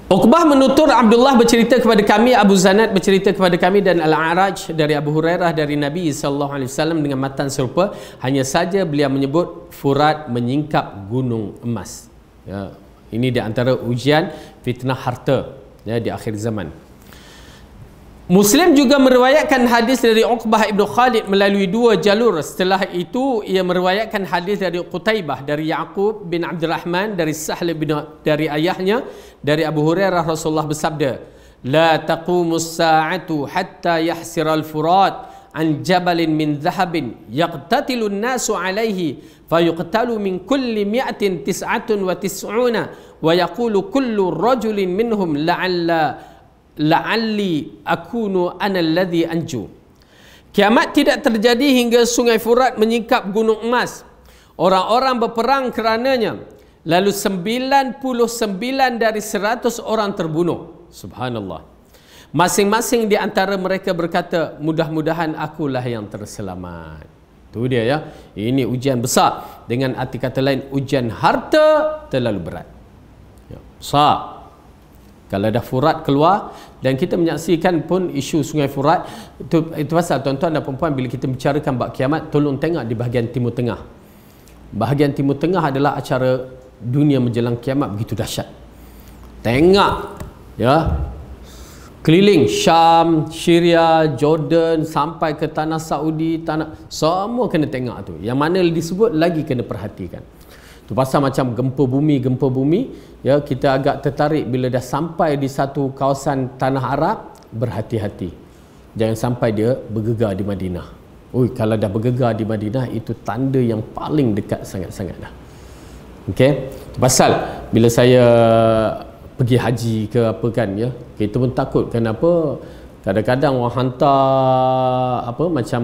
Uqbah menutur Abdullah bercerita kepada kami, Abu Zanad bercerita kepada kami, dan Al-A'raj dari Abu Hurairah dari Nabi SAW dengan matan serupa. Hanya saja beliau menyebut Furat menyingkap gunung emas. Ya, ini di antara ujian fitnah harta, ya, di akhir zaman. Muslim juga meriwayatkan hadis dari Uqbah ibn Khalid melalui dua jalur. Setelah itu ia meriwayatkan hadis dari Qutaibah, dari Yaqub bin Abdurrahman, dari Sahl bin, dari ayahnya, dari Abu Hurairah, Rasulullah bersabda, la taqumus sa'atu hatta yahsira al-Furat an jabalin min dhahabin yaqtatilu an-nasu alayhi fayuqtalu min kulli mi'atin tis'atun wa tis'una wa yaqulu kullu rajulin minhum la'alli akunu ana alladhi anju. Kiamat tidak terjadi hingga sungai Furat menyingkap gunung emas. Orang-orang berperang kerananya. Lalu 99 dari 100 orang terbunuh. Subhanallah. Masing-masing di antara mereka berkata, mudah-mudahan akulah yang terselamat. Itu dia ya. Ini ujian besar. Dengan arti kata lain, ujian harta terlalu berat. Ya, besar. Kalau dah Furat keluar, dan kita menyaksikan pun isu sungai Furat, itu pasal tuan-tuan dan perempuan, bila kita bicarakan bab kiamat, tolong tengok di bahagian Timur Tengah. Bahagian Timur Tengah adalah acara dunia menjelang kiamat begitu dahsyat. Tengok ya, keliling Syam, Syria, Jordan, sampai ke tanah Saudi, semua kena tengok tu. Yang mana disebut lagi kena perhatikan. Tu pasal macam gempa bumi, ya, kita agak tertarik bila dah sampai di satu kawasan tanah Arab, berhati-hati. Jangan sampai dia bergegar di Madinah. Kalau dah bergegar di Madinah, itu tanda yang paling dekat sangat-sangat dah. Okey. Tu pasal bila saya pergi haji ke apa kan, ya, kita pun takut. Kenapa? Kadang-kadang orang hantar apa macam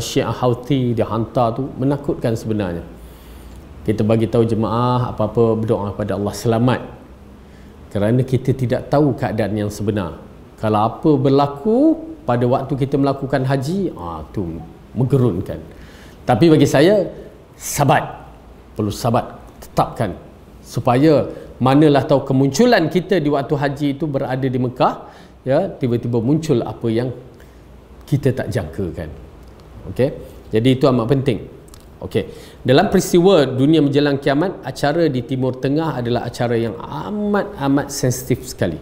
Syiah Houthi, dia hantar tu menakutkan sebenarnya. Kita bagi tahu jemaah apa-apa berdoa kepada Allah selamat. Kerana kita tidak tahu keadaan yang sebenar. Kalau apa berlaku pada waktu kita melakukan haji, tu menggerunkan. Tapi bagi saya, sabat. Perlu sabat, tetapkan. Supaya manalah tahu kemunculan kita di waktu haji itu berada di Mekah, ya, tiba-tiba muncul apa yang kita tak jangkakan. Okey. Jadi itu amat penting. Okey. Dalam peristiwa dunia menjelang kiamat, acara di Timur Tengah adalah acara yang amat sensitif sekali.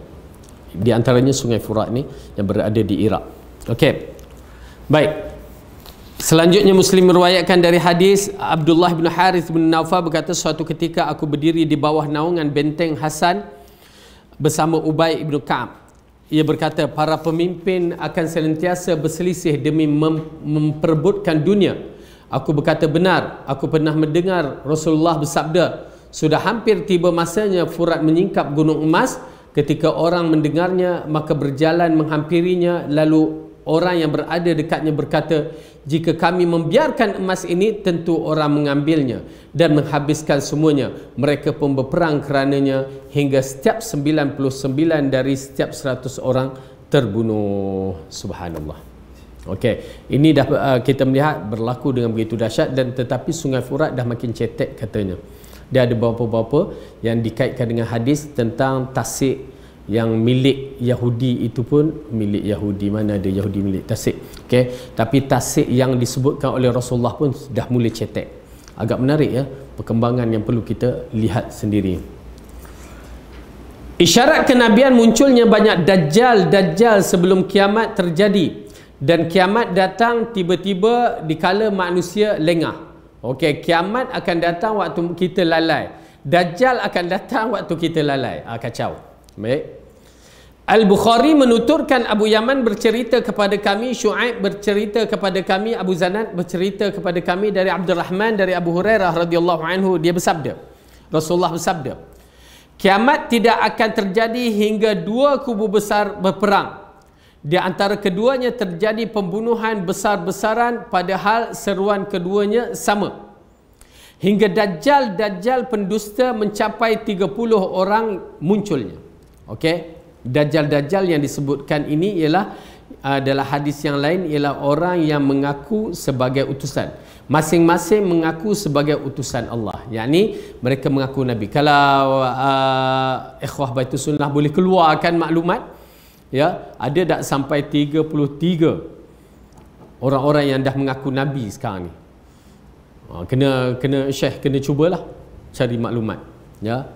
Di antaranya Sungai Furat ni yang berada di Iraq. Okey. Baik. Selanjutnya Muslim meriwayatkan dari hadis Abdullah bin Harith bin Naufal berkata, suatu ketika aku berdiri di bawah naungan benteng Hasan bersama Ubay bin Ka'ab. Ia berkata, para pemimpin akan senantiasa berselisih demi memperebutkan dunia. Aku berkata, benar, aku pernah mendengar Rasulullah bersabda, sudah hampir tiba masanya Furat menyingkap gunung emas. Ketika orang mendengarnya, maka berjalan menghampirinya. Lalu orang yang berada dekatnya berkata, jika kami membiarkan emas ini, tentu orang mengambilnya dan menghabiskan semuanya. Mereka pun berperang kerananya hingga setiap 99 dari setiap 100 orang terbunuh. Subhanallah. Okey, ini dah kita melihat berlaku dengan begitu dahsyat, dan tetapi Sungai Furat dah makin cetek katanya. Dia ada beberapa yang dikaitkan dengan hadis tentang tasik yang milik Yahudi, itu pun milik Yahudi. Mana ada Yahudi milik tasik? Okey, tapi tasik yang disebutkan oleh Rasulullah pun dah mula cetek. Agak menarik ya, perkembangan yang perlu kita lihat sendiri. Isyarat kenabian munculnya banyak dajjal sebelum kiamat terjadi. Dan kiamat datang tiba-tiba dikala manusia lengah. Okey, kiamat akan datang waktu kita lalai. Dajjal akan datang waktu kita lalai. Kacau. Baik. Al-Bukhari menuturkan Abu Yaman bercerita kepada kami, Syu'aib bercerita kepada kami, Abu Zanad bercerita kepada kami dari Abdurrahman dari Abu Hurairah radhiyallahu anhu, dia bersabda, Rasulullah bersabda, kiamat tidak akan terjadi hingga dua kubu besar berperang. Di antara keduanya terjadi pembunuhan besar-besaran, padahal seruan keduanya sama. Hingga Dajjal pendusta mencapai 30 orang munculnya. Okey, Dajjal yang disebutkan ini ialah dalam hadis yang lain ialah orang yang mengaku sebagai utusan. Masing-masing mengaku sebagai utusan Allah. Yakni mereka mengaku Nabi. Kalau ikhwah Baitus Sunnah boleh keluarkan maklumat, ya, ada tak sampai 33 orang-orang yang dah mengaku Nabi sekarang ni. Kena Syekh kena cubalah cari maklumat, ya.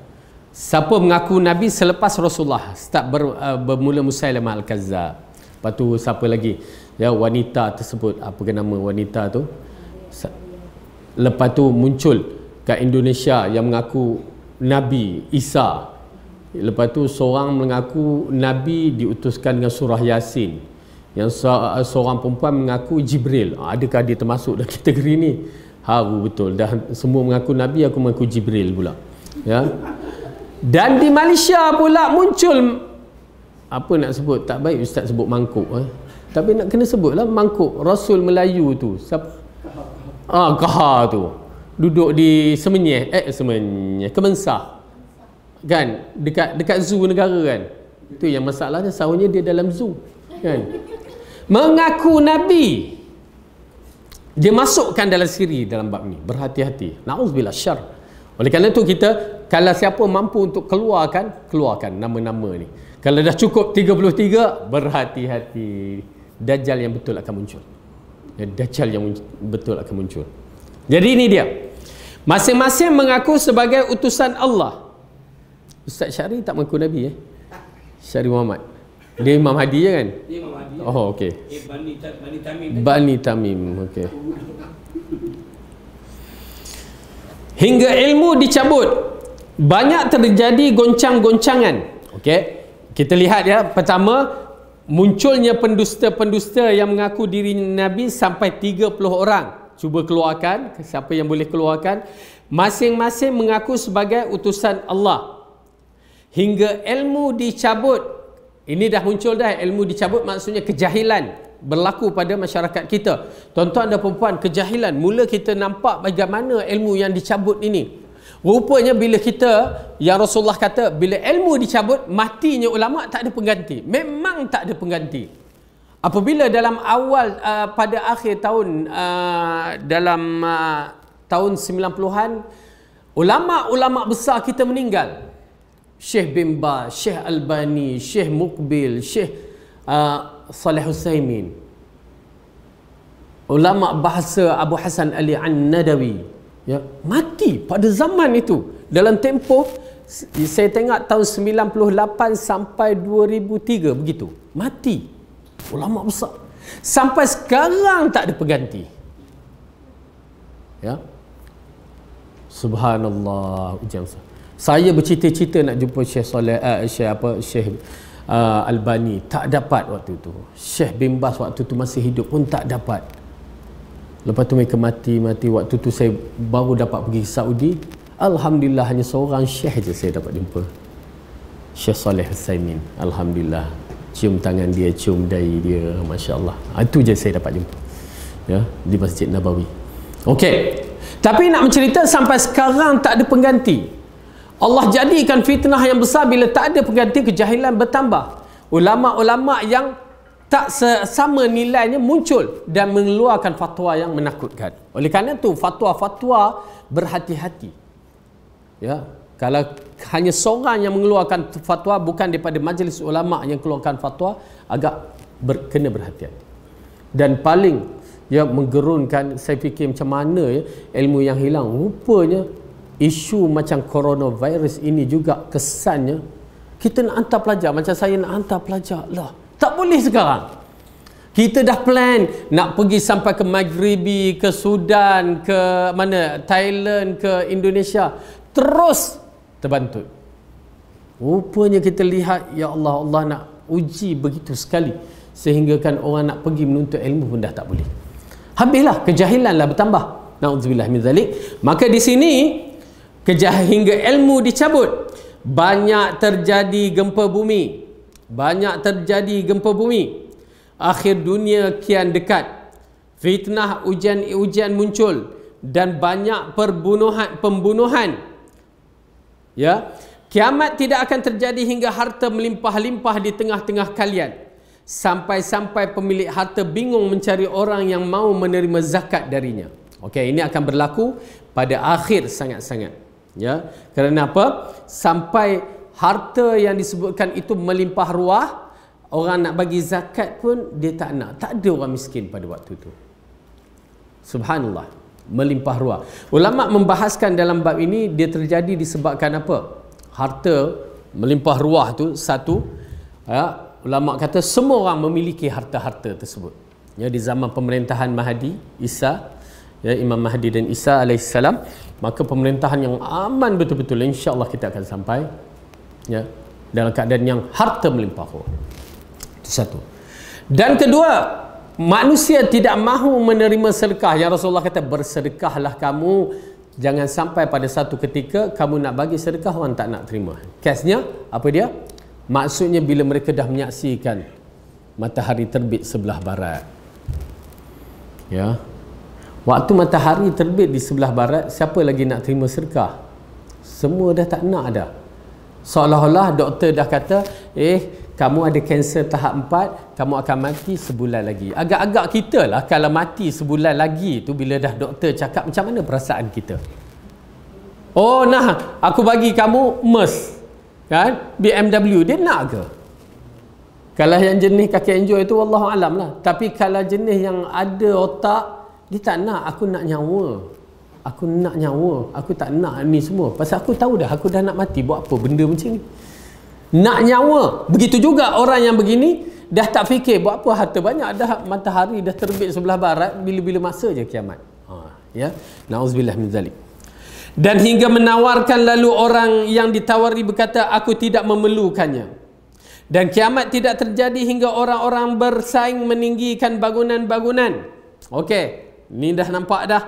Siapa mengaku Nabi selepas Rasulullah? Start bermula Musailamah Al-Kazzab. Lepas tu siapa lagi? Ya, wanita tersebut, apa ke nama wanita tu? Lepas tu muncul kat Indonesia yang mengaku Nabi Isa. Lepas tu seorang mengaku Nabi diutuskan dengan surah Yasin. Yang seorang perempuan mengaku Jibril. Adakah dia termasuk dalam kategori ni? Haru betul. Dah semua mengaku Nabi, aku mengaku Jibril pula. Ya. Dan di Malaysia pula muncul, apa nak sebut, tak baik ustaz sebut mangkuk, tapi nak kena sebutlah mangkuk Rasul Melayu tu. Siapa? Kahar tu. Duduk di Kemensah. Kan? Dekat zoo negara kan. Itu yang masalahnya, sahurnya dia dalam zoo. Kan? Mengaku Nabi. Dia masukkan dalam siri dalam bab ni. Berhati-hati. Na'udzubillah syarr. Oleh kerana itu kita, kalau siapa mampu untuk keluarkan nama-nama ni. Kalau dah cukup 33, berhati-hati. Dajjal yang betul akan muncul. Dajjal yang betul akan muncul. Jadi ini dia. Masing-masing mengaku sebagai utusan Allah. Ustaz Syari tak mengaku Nabi Syari Muhammad. Dia Imam Hadi je kan? Dia Imam Hadi. Oh okey. Bani Tamim. Bani Tamim. Okey. Hingga ilmu dicabut, banyak terjadi goncang-goncangan. Okey. Kita lihat ya, pertama munculnya pendusta-pendusta yang mengaku diri Nabi sampai 30 orang. Cuba keluarkan, siapa yang boleh keluarkan. Masing-masing mengaku sebagai utusan Allah. Hingga ilmu dicabut. Ini dah muncul dah, ilmu dicabut maksudnya kejahilan berlaku pada masyarakat kita. Tuan-tuan dan puan-puan, kejahilan. Mula kita nampak bagaimana ilmu yang dicabut ini. Rupanya bila kita, yang Rasulullah kata, bila ilmu dicabut, matinya ulama tak ada pengganti. Memang tak ada pengganti. Apabila dalam awal, pada akhir tahun, dalam tahun 90-an, ulama-ulama besar kita meninggal. Syekh bin Baz, Syekh Albani, Syekh Muqbil, Syekh Saleh Husaimin. Ulama bahasa Abu Hasan Ali An-Nadawi, ya, mati pada zaman itu. Dalam tempoh, saya tengok tahun 98 sampai 2003 begitu. Mati. Ulama besar. Sampai sekarang tak ada pengganti. Ya. Subhanallah, ujian besar. Saya bercita-cita nak jumpa Syekh Saleh, Syekh Albani, tak dapat waktu tu. Syekh bin Baz waktu tu masih hidup pun tak dapat. Lepas tu mereka mati. Waktu tu saya baru dapat pergi ke Saudi. Alhamdulillah hanya seorang syekh je saya dapat jumpa. Syekh Saleh Husaimin. Alhamdulillah. Cium tangan dia, cium dahi dia, masya-Allah. Itu je saya dapat jumpa. Ya, di Masjid Nabawi. Okey. Tapi nak mencerita sampai sekarang tak ada pengganti. Allah jadikan fitnah yang besar bila tak ada pengganti, kejahilan bertambah. Ulama-ulama yang tak sama nilainya muncul dan mengeluarkan fatwa yang menakutkan. Oleh kerana itu fatwa-fatwa berhati-hati. Ya, kalau hanya seorang yang mengeluarkan fatwa, bukan daripada majlis ulama yang keluarkan fatwa, agak kena berhati-hati. Dan paling menggerunkan, saya fikir macam mana ilmu yang hilang. Rupanya isu macam coronavirus ini juga kesannya kita nak hantar pelajar, macam saya nak hantar pelajar lah, tak boleh sekarang. Kita dah plan nak pergi sampai ke Maghribi, ke Sudan, ke mana, Thailand, ke Indonesia, terus terbantut. Rupanya kita lihat, ya Allah, Allah nak uji begitu sekali sehingga kan orang nak pergi menuntut ilmu pun dah tak boleh. Habislah, kejahilanlah bertambah. Na'udzubillah min zalik. Maka di sini hingga ilmu dicabut, banyak terjadi gempa bumi. Akhir dunia kian dekat. Fitnah, ujian muncul dan banyak pembunuhan. Ya, kiamat tidak akan terjadi hingga harta melimpah-limpah di tengah-tengah kalian. Sampai-sampai pemilik harta bingung mencari orang yang mau menerima zakat darinya. Okey, ini akan berlaku pada akhir sangat-sangat. Ya, kerana apa? Sampai harta yang disebutkan itu melimpah ruah, orang nak bagi zakat pun dia tak nak. Tak ada orang miskin pada waktu itu. Subhanallah, melimpah ruah. Ulama membahaskan dalam bab ini, dia terjadi disebabkan apa? Harta melimpah ruah tu satu, ya, ulama kata semua orang memiliki harta-harta tersebut. Ya, di zaman pemerintahan Mahdi, Isa, ya, Imam Mahdi dan Isa alaihissalam, maka pemerintahan yang aman betul-betul, insya-Allah kita akan sampai, ya, dalam keadaan yang harta melimpah ruah. Itu satu. Dan kedua, manusia tidak mahu menerima sedekah. Yang Rasulullah kata, bersedekahlah kamu, jangan sampai pada satu ketika kamu nak bagi sedekah orang tak nak terima. Kesnya apa dia? Maksudnya bila mereka dah menyaksikan matahari terbit sebelah barat, ya, waktu matahari terbit di sebelah barat, siapa lagi nak terima sedekah? Semua dah tak nak dah. Seolah-olah doktor dah kata, kamu ada kanser tahap 4, kamu akan mati sebulan lagi. Agak-agak kita lah kalau mati sebulan lagi tu, bila dah doktor cakap, macam mana perasaan kita? Oh nah, aku bagi kamu Merc, kan? BMW, dia nak ke? Kalau yang jenis kaki enjoy tu wallahualam lah. Tapi kalau jenis yang ada otak, dia tak nak. Aku nak nyawa. Aku nak nyawa. Aku tak nak ni semua. Pasal aku tahu dah, aku dah nak mati. Buat apa benda macam ni? Nak nyawa. Begitu juga orang yang begini, dah tak fikir buat apa harta banyak, dah matahari dah terbit sebelah barat, bila-bila masa je kiamat. Ya, na'udzubillah min zalik. Dan hingga menawarkan, lalu orang yang ditawari berkata, aku tidak memerlukannya. Dan kiamat tidak terjadi hingga orang-orang bersaing meninggikan bangunan-bangunan. Okey, ni dah nampak dah.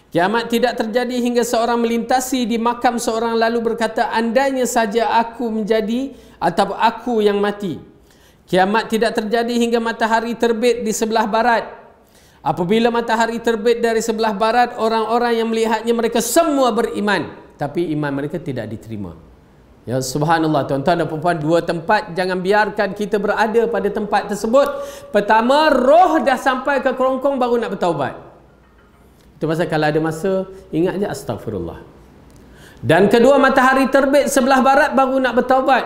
Kiamat tidak terjadi hingga seorang melintasi di makam seorang lalu berkata, andainya saja aku menjadi atau aku yang mati. Kiamat tidak terjadi hingga matahari terbit di sebelah barat. Apabila matahari terbit dari sebelah barat, orang-orang yang melihatnya mereka semua beriman, tapi iman mereka tidak diterima. Ya, subhanallah tuan-tuan dan puan-puan, dua tempat, jangan biarkan kita berada pada tempat tersebut. Pertama, roh dah sampai ke kerongkong baru nak bertaubat. Itu pasal kalau ada masa, ingat je astagfirullah. Dan kedua, matahari terbit sebelah barat baru nak bertaubat.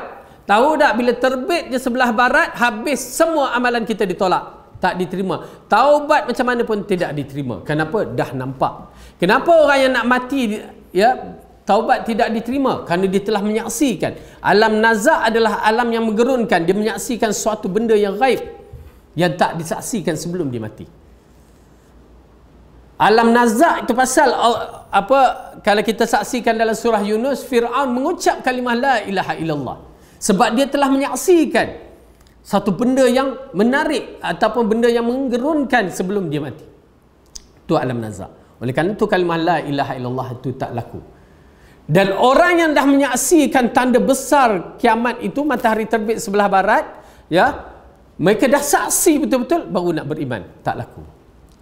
Tahu tak, bila terbit je sebelah barat, habis semua amalan kita ditolak, tak diterima. Taubat macam mana pun tidak diterima. Kenapa? Dah nampak. Kenapa orang yang nak mati, ya, taubat tidak diterima? Kerana dia telah menyaksikan. Alam nazak adalah alam yang menggerunkan. Dia menyaksikan suatu benda yang gaib, yang tak disaksikan sebelum dia mati. Alam nazak itu pasal apa, kalau kita saksikan dalam surah Yunus, Fir'aun mengucap kalimah la ilaha illallah sebab dia telah menyaksikan satu benda yang menarik ataupun benda yang menggerunkan sebelum dia mati. Itu alam nazak. Oleh kerana itu kalimah la ilaha illallah itu tak laku. Dan orang yang dah menyaksikan tanda besar kiamat itu, matahari terbit sebelah barat, ya, mereka dah saksi betul-betul, baru nak beriman, tak laku.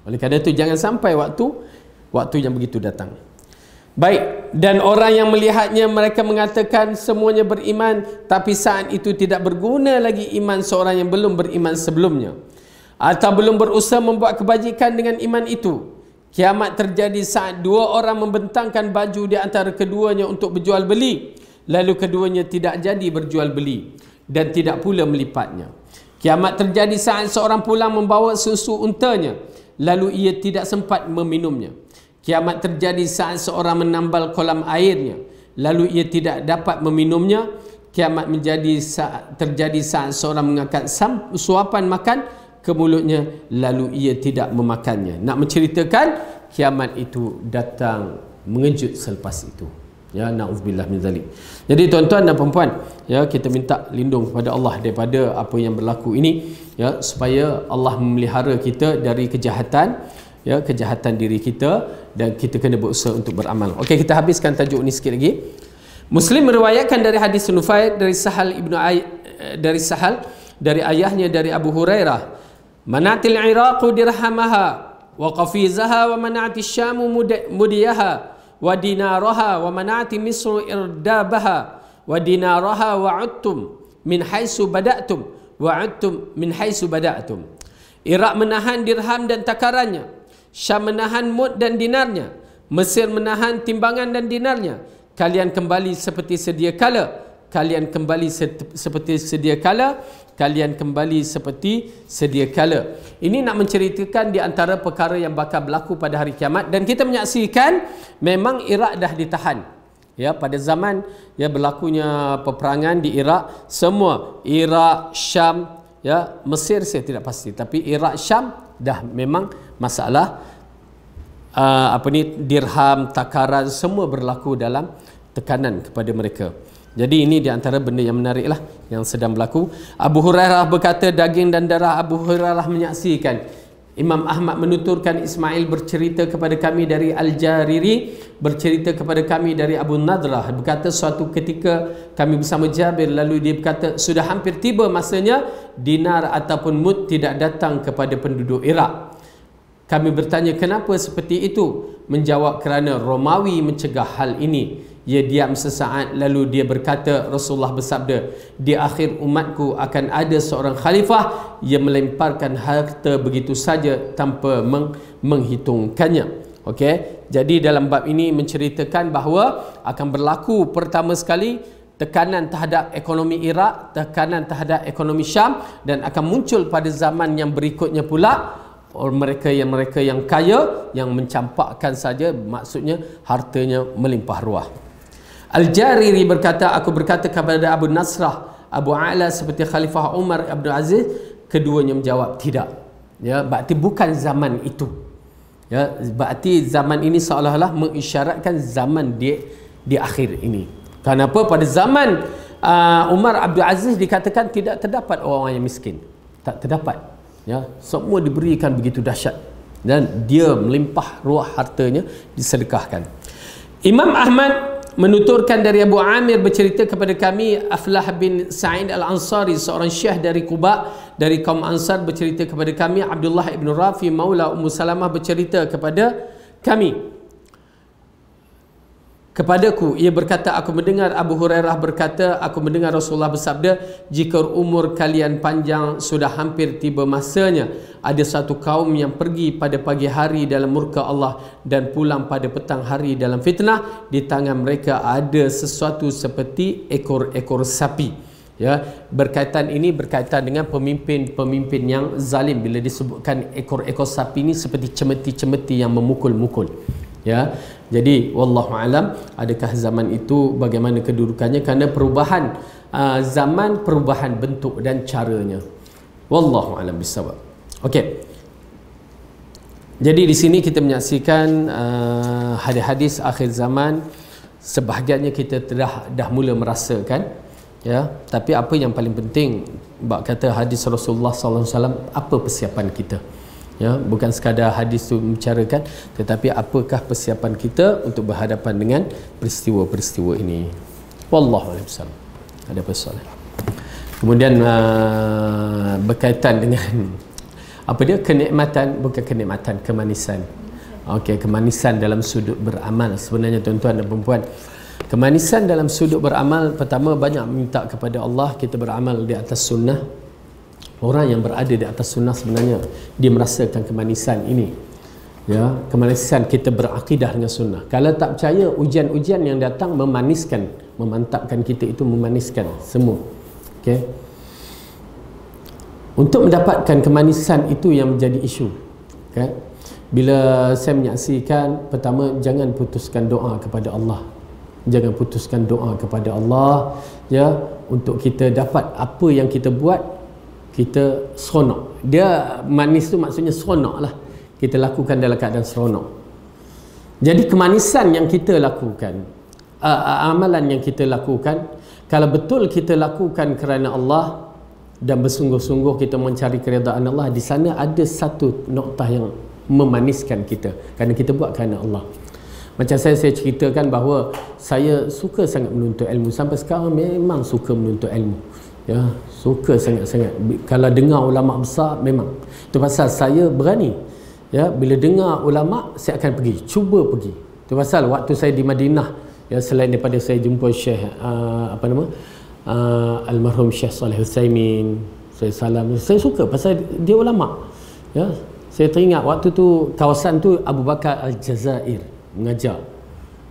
Oleh kerana itu jangan sampai waktu yang begitu datang. Baik, dan orang yang melihatnya mereka mengatakan semuanya beriman, tapi saat itu tidak berguna lagi iman seorang yang belum beriman sebelumnya, atau belum berusaha membuat kebajikan dengan iman itu. Kiamat terjadi saat dua orang membentangkan baju di antara keduanya untuk berjual beli, lalu keduanya tidak jadi berjual beli dan tidak pula melipatnya. Kiamat terjadi saat seorang pulang membawa susu untanya, lalu ia tidak sempat meminumnya. Kiamat terjadi saat seorang menambal kolam airnya, lalu ia tidak dapat meminumnya. Kiamat terjadi saat seorang mengangkat suapan makan ke mulutnya, lalu ia tidak memakannya. Nak menceritakan kiamat itu datang mengejut selepas itu. Ya, na'udzubillah min zalik. Jadi tuan-tuan dan puan-puan, ya, kita minta lindung kepada Allah daripada apa yang berlaku ini, ya, supaya Allah memelihara kita dari kejahatan, ya, kejahatan diri kita, dan kita kena berusaha untuk beramal. Okey, kita habiskan tajuk ni sikit lagi. Muslim meriwayatkan dari hadis Nufail dari Sahal dari ayahnya dari Abu Hurairah, manatil Iraqu dirhamaha wa qafizaha wa manatil Syamu mudiyaha wa dinaraha wa manati Misru irdabaha wa dinaraha wa uttum min haisu bada'tum wa uttum min haisu bada'tum. Irak menahan dirham dan takarannya, Syam menahan mud dan dinarnya, Mesir menahan timbangan dan dinarnya. Kalian kembali seperti sedia kala, kalian kembali seperti sedia kala, kalian kembali seperti sedia kala. Ini nak menceritakan di antara perkara yang bakal berlaku pada hari kiamat. Dan kita menyaksikan memang Iraq dah ditahan. Ya, pada zaman ya berlakunya peperangan di Iraq, semua Iraq, Syam, ya, Mesir saya tidak pasti, tapi Iraq, Syam dah memang masalah dirham, takaran, semua berlaku dalam tekanan kepada mereka. Jadi ini di antara benda yang menarik lah yang sedang berlaku. Abu Hurairah berkata, daging dan darah Abu Hurairah menyaksikan. Imam Ahmad menuturkan, Ismail bercerita kepada kami dari Al-Jariri, bercerita kepada kami dari Abu Nadrah, berkata suatu ketika kami bersama Jabir, lalu dia berkata, sudah hampir tiba masanya dinar ataupun mud tidak datang kepada penduduk Iraq. Kami bertanya, kenapa seperti itu? Menjawab, kerana Romawi mencegah hal ini. Ia diam sesaat, lalu dia berkata, Rasulullah bersabda, di akhir umatku akan ada seorang khalifah yang melemparkan harta begitu saja tanpa menghitungkannya. Okey, jadi dalam bab ini menceritakan bahawa akan berlaku pertama sekali tekanan terhadap ekonomi Iraq, tekanan terhadap ekonomi Syam, dan akan muncul pada zaman yang berikutnya pula mereka yang kaya yang mencampakkan saja, maksudnya hartanya melimpah ruah. Al-Jariri berkata, aku berkata kepada Abu Nasrah, Abu A'la seperti Khalifah Umar Abdul Aziz. Keduanya menjawab tidak. Ya, berarti bukan zaman itu. Ya, berarti zaman ini seolah-olah mengisyaratkan zaman di akhir ini. Kenapa? Pada zaman Umar Abdul Aziz dikatakan tidak terdapat orang yang miskin. Tak terdapat. Ya, semua diberikan begitu dahsyat dan dia melimpah ruah hartanya disedekahkan. Imam Ahmad menuturkan dari Abu Amir bercerita kepada kami, Aflah bin Sa'id Al-Ansari, seorang syekh dari Quba dari kaum Ansar, bercerita kepada kami. Abdullah ibn Rafi maula Ummu Salamah bercerita kepada kami, kepadaku, ia berkata, aku mendengar Abu Hurairah berkata, aku mendengar Rasulullah bersabda, jika umur kalian panjang sudah hampir tiba masanya, ada satu kaum yang pergi pada pagi hari dalam murka Allah dan pulang pada petang hari dalam fitnah. Di tangan mereka ada sesuatu seperti ekor-ekor sapi. Ya, berkaitan dengan pemimpin-pemimpin yang zalim. Bila disebutkan ekor-ekor sapi ini seperti cemeti-cemeti yang memukul-mukul. Ya, jadi wallahu alam, adakah zaman itu bagaimana kedudukannya, kerana perubahan zaman, perubahan bentuk dan caranya. Wallahu alam bisawab. Okey. Jadi di sini kita menyaksikan hadis-hadis akhir zaman, sebahagiannya kita dah mula merasakan, ya, tapi apa yang paling penting, bab kata hadis Rasulullah sallallahu alaihi wasallam, apa persiapan kita? Ya, bukan sekadar hadis itu membicarakan, tetapi apakah persiapan kita untuk berhadapan dengan peristiwa-peristiwa ini. Wallahu a'lam. Ada persoalan. Kemudian berkaitan dengan apa dia, kenikmatan, bukan kenikmatan, kemanisan. Okey, kemanisan dalam sudut beramal. Sebenarnya tuan-tuan dan puan-puan, kemanisan dalam sudut beramal, pertama banyak minta kepada Allah kita beramal di atas sunnah. Orang yang berada di atas sunnah sebenarnya dia merasakan kemanisan ini. Ya, kemanisan kita berakidah dengan sunnah. Kalau tak percaya, ujian-ujian yang datang memaniskan, memantapkan kita, itu memaniskan semua. Okey. Untuk mendapatkan kemanisan itu yang menjadi isu. Okay? Bila saya menyaksikan, pertama, jangan putuskan doa kepada Allah. Jangan putuskan doa kepada Allah, ya, untuk kita dapat apa yang kita buat, kita seronok. Dia manis tu maksudnya seronok lah. Kita lakukan dalam keadaan seronok. Jadi kemanisan yang kita lakukan, amalan yang kita lakukan, kalau betul kita lakukan kerana Allah dan bersungguh-sungguh kita mencari keredaan Allah, di sana ada satu noktah yang memaniskan kita, kerana kita buat kerana Allah. Macam saya ceritakan bahawa saya suka sangat menuntut ilmu. Sampai sekarang memang suka menuntut ilmu. Ya, suka sangat-sangat. Kalau dengar ulama besar, memang. Itu pasal saya berani. Ya, bila dengar ulama, saya akan pergi, cuba pergi. Itu pasal waktu saya di Madinah, ya, selain daripada saya jumpa Syekh almarhum Syekh Saleh Utsaimin, saya salam, saya suka pasal dia ulama. Ya, saya teringat waktu tu kawasan tu Abu Bakar Al-Jazair mengajar.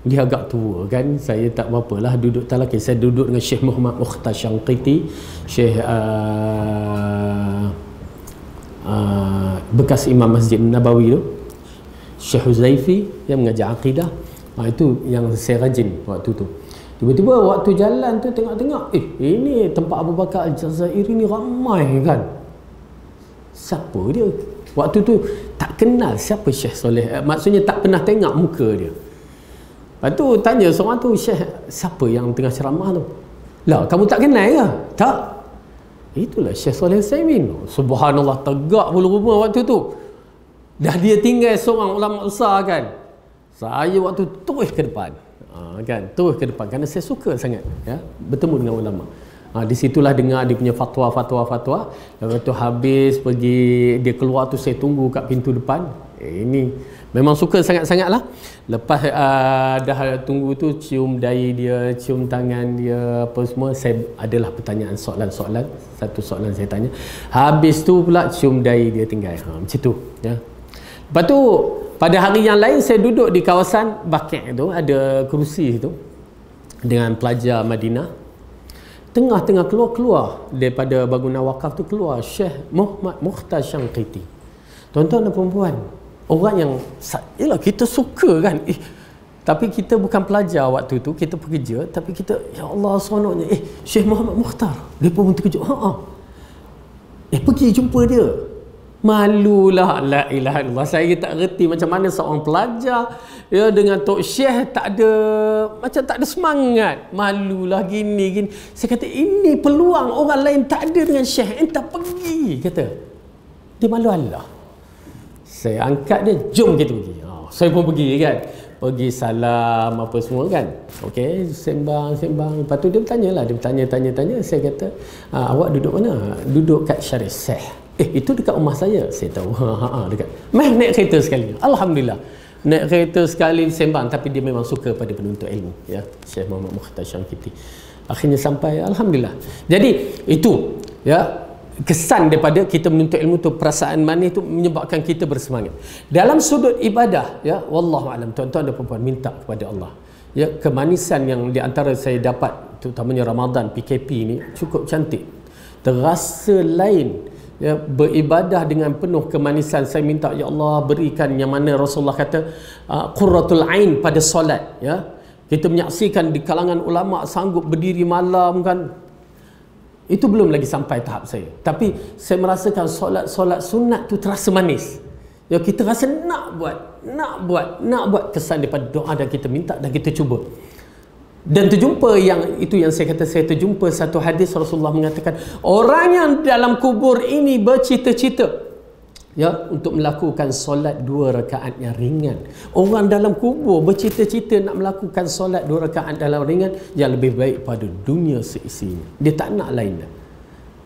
Dia agak tua kan, saya tak berapa lah duduk talaki. Saya duduk dengan Syekh Muhammad Mukhtar Syangqiti, Syekh bekas Imam Masjid Nabawi tu, Syekh Huzaifi yang mengajar akidah. Itu yang saya rajin waktu tu. Tiba-tiba waktu jalan tu tengok-tengok, ini tempat Abu Bakar Al-Jazair ni ramai kan. Siapa dia? Waktu tu tak kenal siapa Syekh Soleh, maksudnya tak pernah tengok muka dia. Lepas tu tanya seorang tu, Syekh, siapa yang tengah ceramah tu? Lah, kamu tak kenal ke? Tak. Itulah Syekh Saleh Utsaimin. Subhanallah, tegak bulu rumah waktu tu. Dah dia tinggal seorang ulama besar kan. Saya waktu terus ke depan. Kan, terus ke depan kerana saya suka sangat ya bertemu dengan ulama. Di situlah dengar dia punya fatwa. Lepas tu habis pergi dia keluar tu saya tunggu kat pintu depan. Ini memang suka sangat-sangat lah. Lepas dah tunggu tu cium dahi dia, cium tangan dia, apa semua. Saya adalah pertanyaan soalan-soalan. Satu soalan saya tanya. Habis tu pula cium dahi dia tinggal. Macam tu ya. Lepas tu pada hari yang lain saya duduk di kawasan Baqi' tu, ada kerusi tu dengan pelajar Madinah. Tengah-tengah keluar daripada bangunan wakaf tu, keluar Syekh Muhammad Mukhtar Syangqiti. Tuan-tuan dan perempuan, orang yang yalah kita suka kan. Tapi kita bukan pelajar waktu tu, kita pekerja, tapi kita ya Allah seronoknya Syekh Muhammad Mukhtar. Dia pun terkejut. Pergi jumpa dia. Malulah, la ilaha illallah. Saya tak reti macam mana seorang pelajar ya dengan Tok Syekh tak ada semangat. Malulah gini. Saya kata ini peluang orang lain tak ada dengan Syekh. Entah pergi kata. Dia malu Allah. Saya angkat dia, jom kita pergi. Saya pun pergi kan. Pergi salam apa semua kan. Okey, sembang. Lepas tu dia bertanya. Saya kata, awak duduk mana? Duduk kat Syarif Syekh. Itu dekat rumah saya. Saya tahu. Dekat. Naik kereta sekali. Alhamdulillah. Naik kereta sekali sembang, tapi dia memang suka pada penuntut ilmu ya. Syekh Muhammad Mukhtar Syangqiti. Akhirnya sampai, alhamdulillah. Jadi itu ya kesan daripada kita menuntut ilmu tu, perasaan manis tu menyebabkan kita bersemangat. Dalam sudut ibadah ya, wallahu alam, tuan-tuan dan puan-puan, minta kepada Allah. Ya, kemanisan yang di antara saya dapat terutamanya Ramadan PKP ni cukup cantik. Terasa lain. Ya, beribadah dengan penuh kemanisan. Saya minta ya Allah berikan yang mana Rasulullah kata qurratul ain pada solat ya. Kita menyaksikan di kalangan ulama sanggup berdiri malam kan. Itu belum lagi sampai tahap saya. Tapi saya merasakan solat sunat tu terasa manis. Ya, kita rasa nak buat kesan daripada doa dan kita minta dan kita cuba. Dan terjumpa yang saya kata, saya terjumpa satu hadis Rasulullah mengatakan orang yang dalam kubur ini bercita-cita ya untuk melakukan solat 2 rakaat yang ringan. Orang dalam kubur bercita-cita nak melakukan solat 2 rakaat dalam ringan yang lebih baik pada dunia seisinya. Dia tak nak lain dah.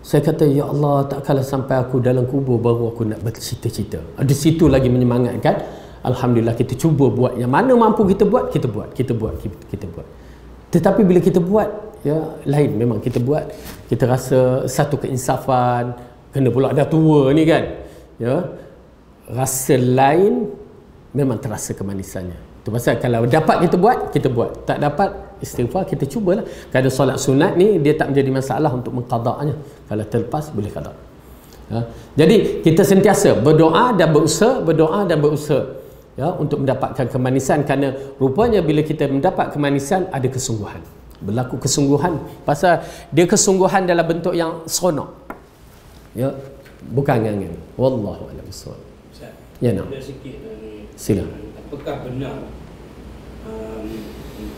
Saya kata ya Allah, tak kalah sampai aku dalam kubur baru aku nak bercita-cita. Di situ lagi menyemangatkan. Alhamdulillah kita cuba buat yang mana mampu kita buat. Tetapi bila kita buat ya lain, memang kita buat kita rasa satu keinsafan, kena pula dah tua ni kan ya, rasa lain, memang terasa kemanisannya. Itu pasal kalau dapat kita buat, tak dapat istighfar, kita cubalah. Kerana solat sunat ni dia tak menjadi masalah untuk mengqada'nya, kalau terlepas boleh qada' ya. Jadi kita sentiasa berdoa dan berusaha ya untuk mendapatkan kemanisan, kerana rupanya bila kita mendapat kemanisan ada kesungguhan, berlaku kesungguhan. Pasal dia kesungguhan dalam bentuk yang seronok ya, bukan angan-angan. Wallahu a'lam bissawab. Ya, nak sikit sila. Apakah benar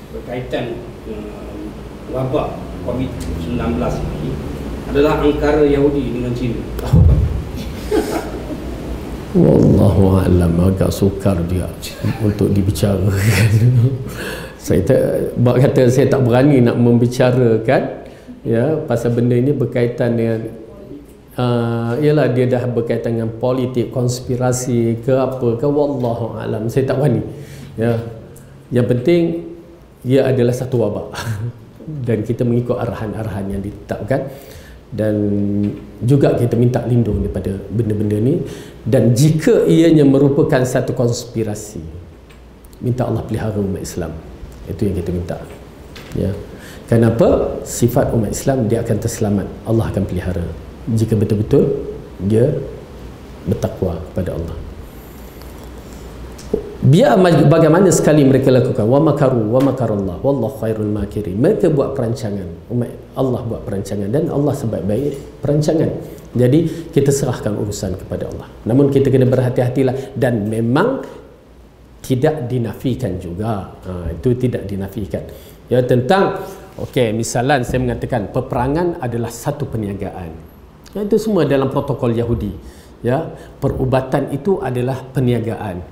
berkaitan wabak COVID-19 ini adalah angkara Yahudi dengan Cina? Wallahu a'lam, agak sukar dia untuk dibicarakan. Saya tak berani nak membicarakan ya pasal benda ini berkaitan dengan ialah dia dah berkaitan dengan politik, konspirasi ke apa ke, wallahu a'lam. Saya tak berani ya. Yang penting ia adalah satu wabak dan kita mengikut arahan-arahan yang ditetapkan, dan juga kita minta lindung daripada benda-benda ni. Dan jika ianya merupakan satu konspirasi, minta Allah pelihara umat Islam. Itu yang kita minta ya. Kenapa? Sifat umat Islam dia akan terselamat, Allah akan pelihara jika betul-betul dia bertakwa kepada Allah. Biar bagaimana sekali mereka lakukan, wa makaru wa makarallah wallahu khairul makirin. Mereka buat perancangan, umat Allah buat perancangan, dan Allah sebaik-baik perancangan. Jadi kita serahkan urusan kepada Allah. Namun kita kena berhati-hatilah, dan memang tidak dinafikan juga. Itu tidak dinafikan ya, tentang Okey, misalan saya mengatakan peperangan adalah satu perniagaan. Itu semua dalam protokol Yahudi. Ya, perubatan itu adalah perniagaan.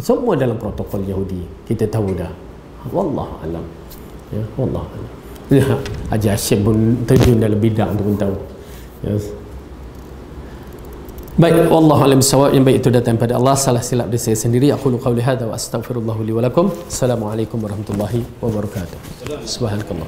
Semua dalam protokol Yahudi. Kita tahu dah. Wallahu alam. Ya, wallahu alam. Ya, Haji Hashim pun terjun dalam bidang tu pun tahu. Yes. Baik, wallahu alam bissawab. Yang baik itu datang pada Allah, salah silap dari saya sendiri. Aqulu qawli hadza wa astaghfirullah li wa lakum. Assalamualaikum warahmatullahi wabarakatuh. Subhanakallah.